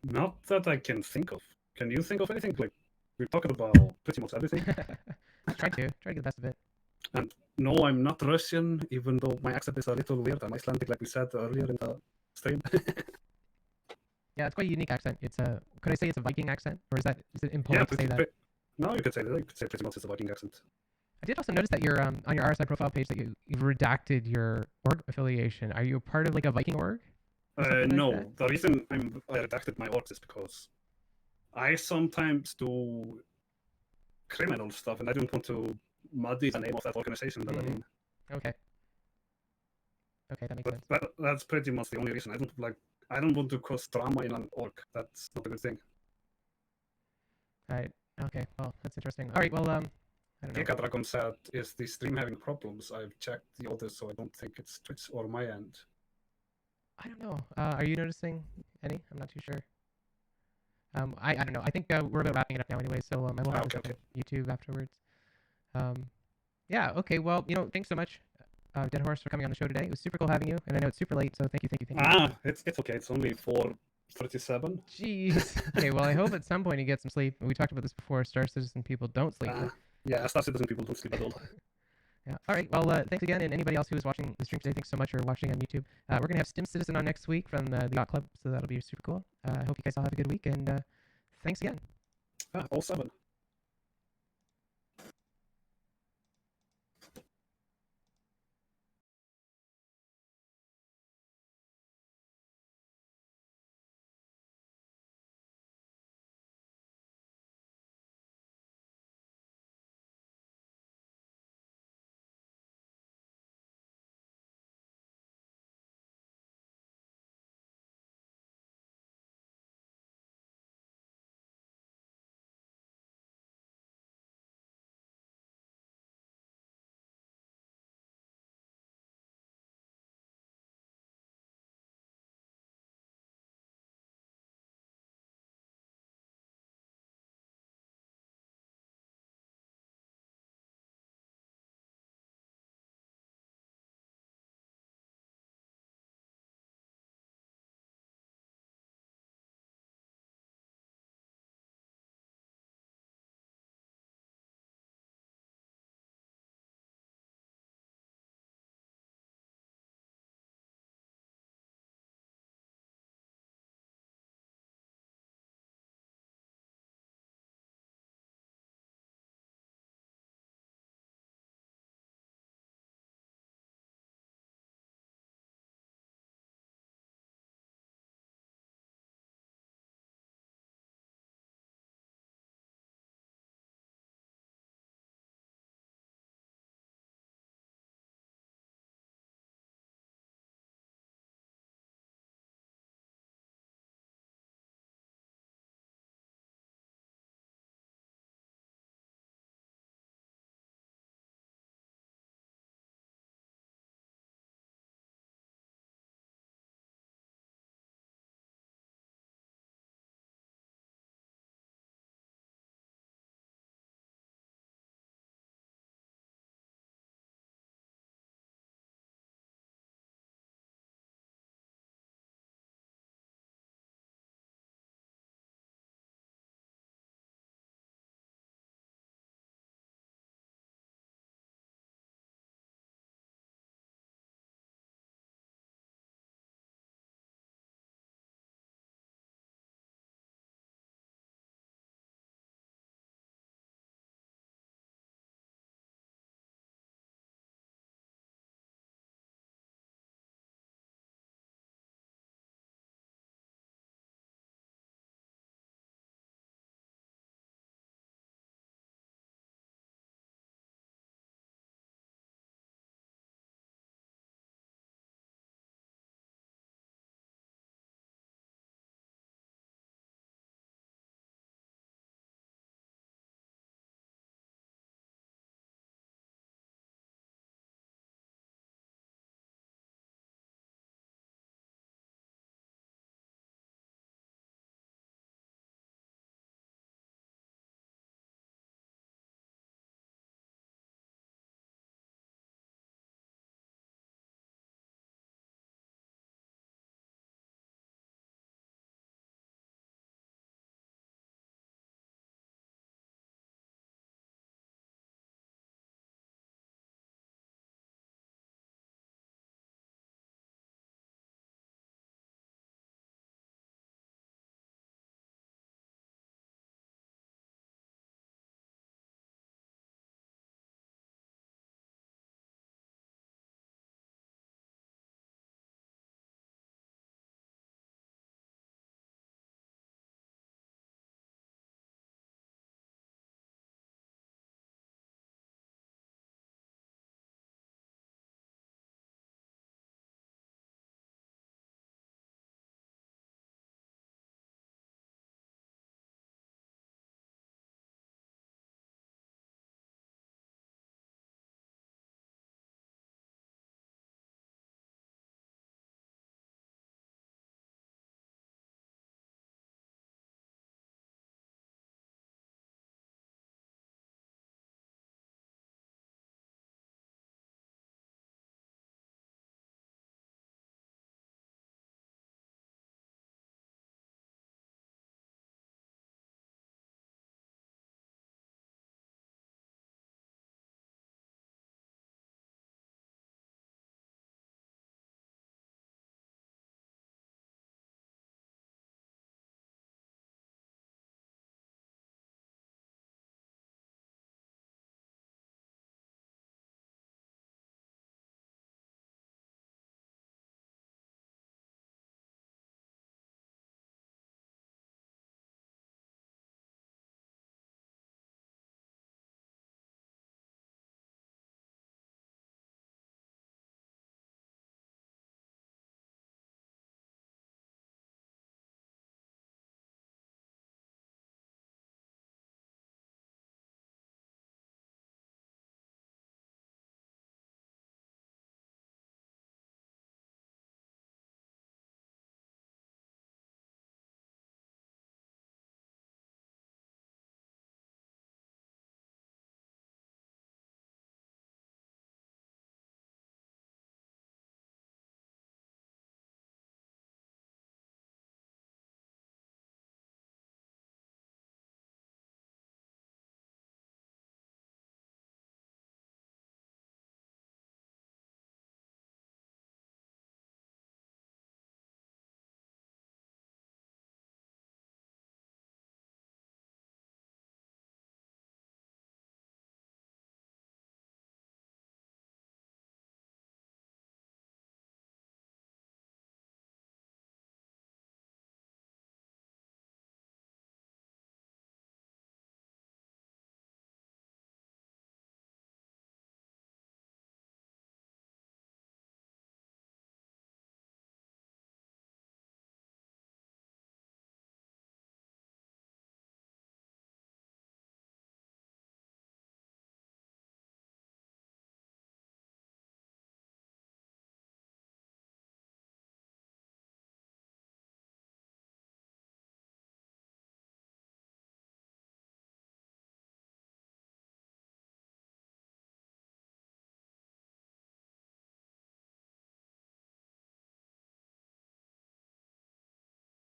Not that I can think of. Can you think of anything? Like, we're talking about pretty much everything. Try to get the best of it. And no, I'm not Russian, even though my accent is a little weird. I'm Icelandic, like we said earlier in the stream. Yeah, it's quite a unique accent. It's a. Could I say it's a Viking accent, or is it impolite to say that? No, you could say that. You could say pretty much it's a Viking accent. I did also notice that you're on your RSI profile page that you've redacted your org affiliation. Are you a part of like a Viking org? No, like the reason I redacted my org is because I sometimes do criminal stuff, and I don't want to muddy the name of that organization. That I mean. Okay. Okay, that makes sense. That's pretty much the only reason. I don't want to cause drama in an org. That's not a good thing. Right. Okay. Well, that's interesting. All right. Well, I don't know. Giga Dragon said, "Is the stream having problems?" I've checked the others, so I don't think it's Twitch or my end. I don't know. Are you noticing any? I'm not too sure. I don't know. I think we're about wrapping it up now anyway, so I will have to check YouTube afterwards. Yeah. Okay. Well, thanks so much, Deadhorse, for coming on the show today. It was super cool having you, and I know it's super late, so thank you. It's okay. It's only 4:37. Jeez. Okay. Well, I hope at some point you get some sleep. We talked about this before. Star Citizen people don't sleep. Yeah, Star Citizen people don't sleep at all. Yeah. All right. Well, thanks again, and anybody else who is watching the stream today, thanks so much for watching on YouTube. We're gonna have Stim Citizen on next week from the Yacht Club, so that'll be super cool. I hope you guys all have a good week, and thanks again. All 7.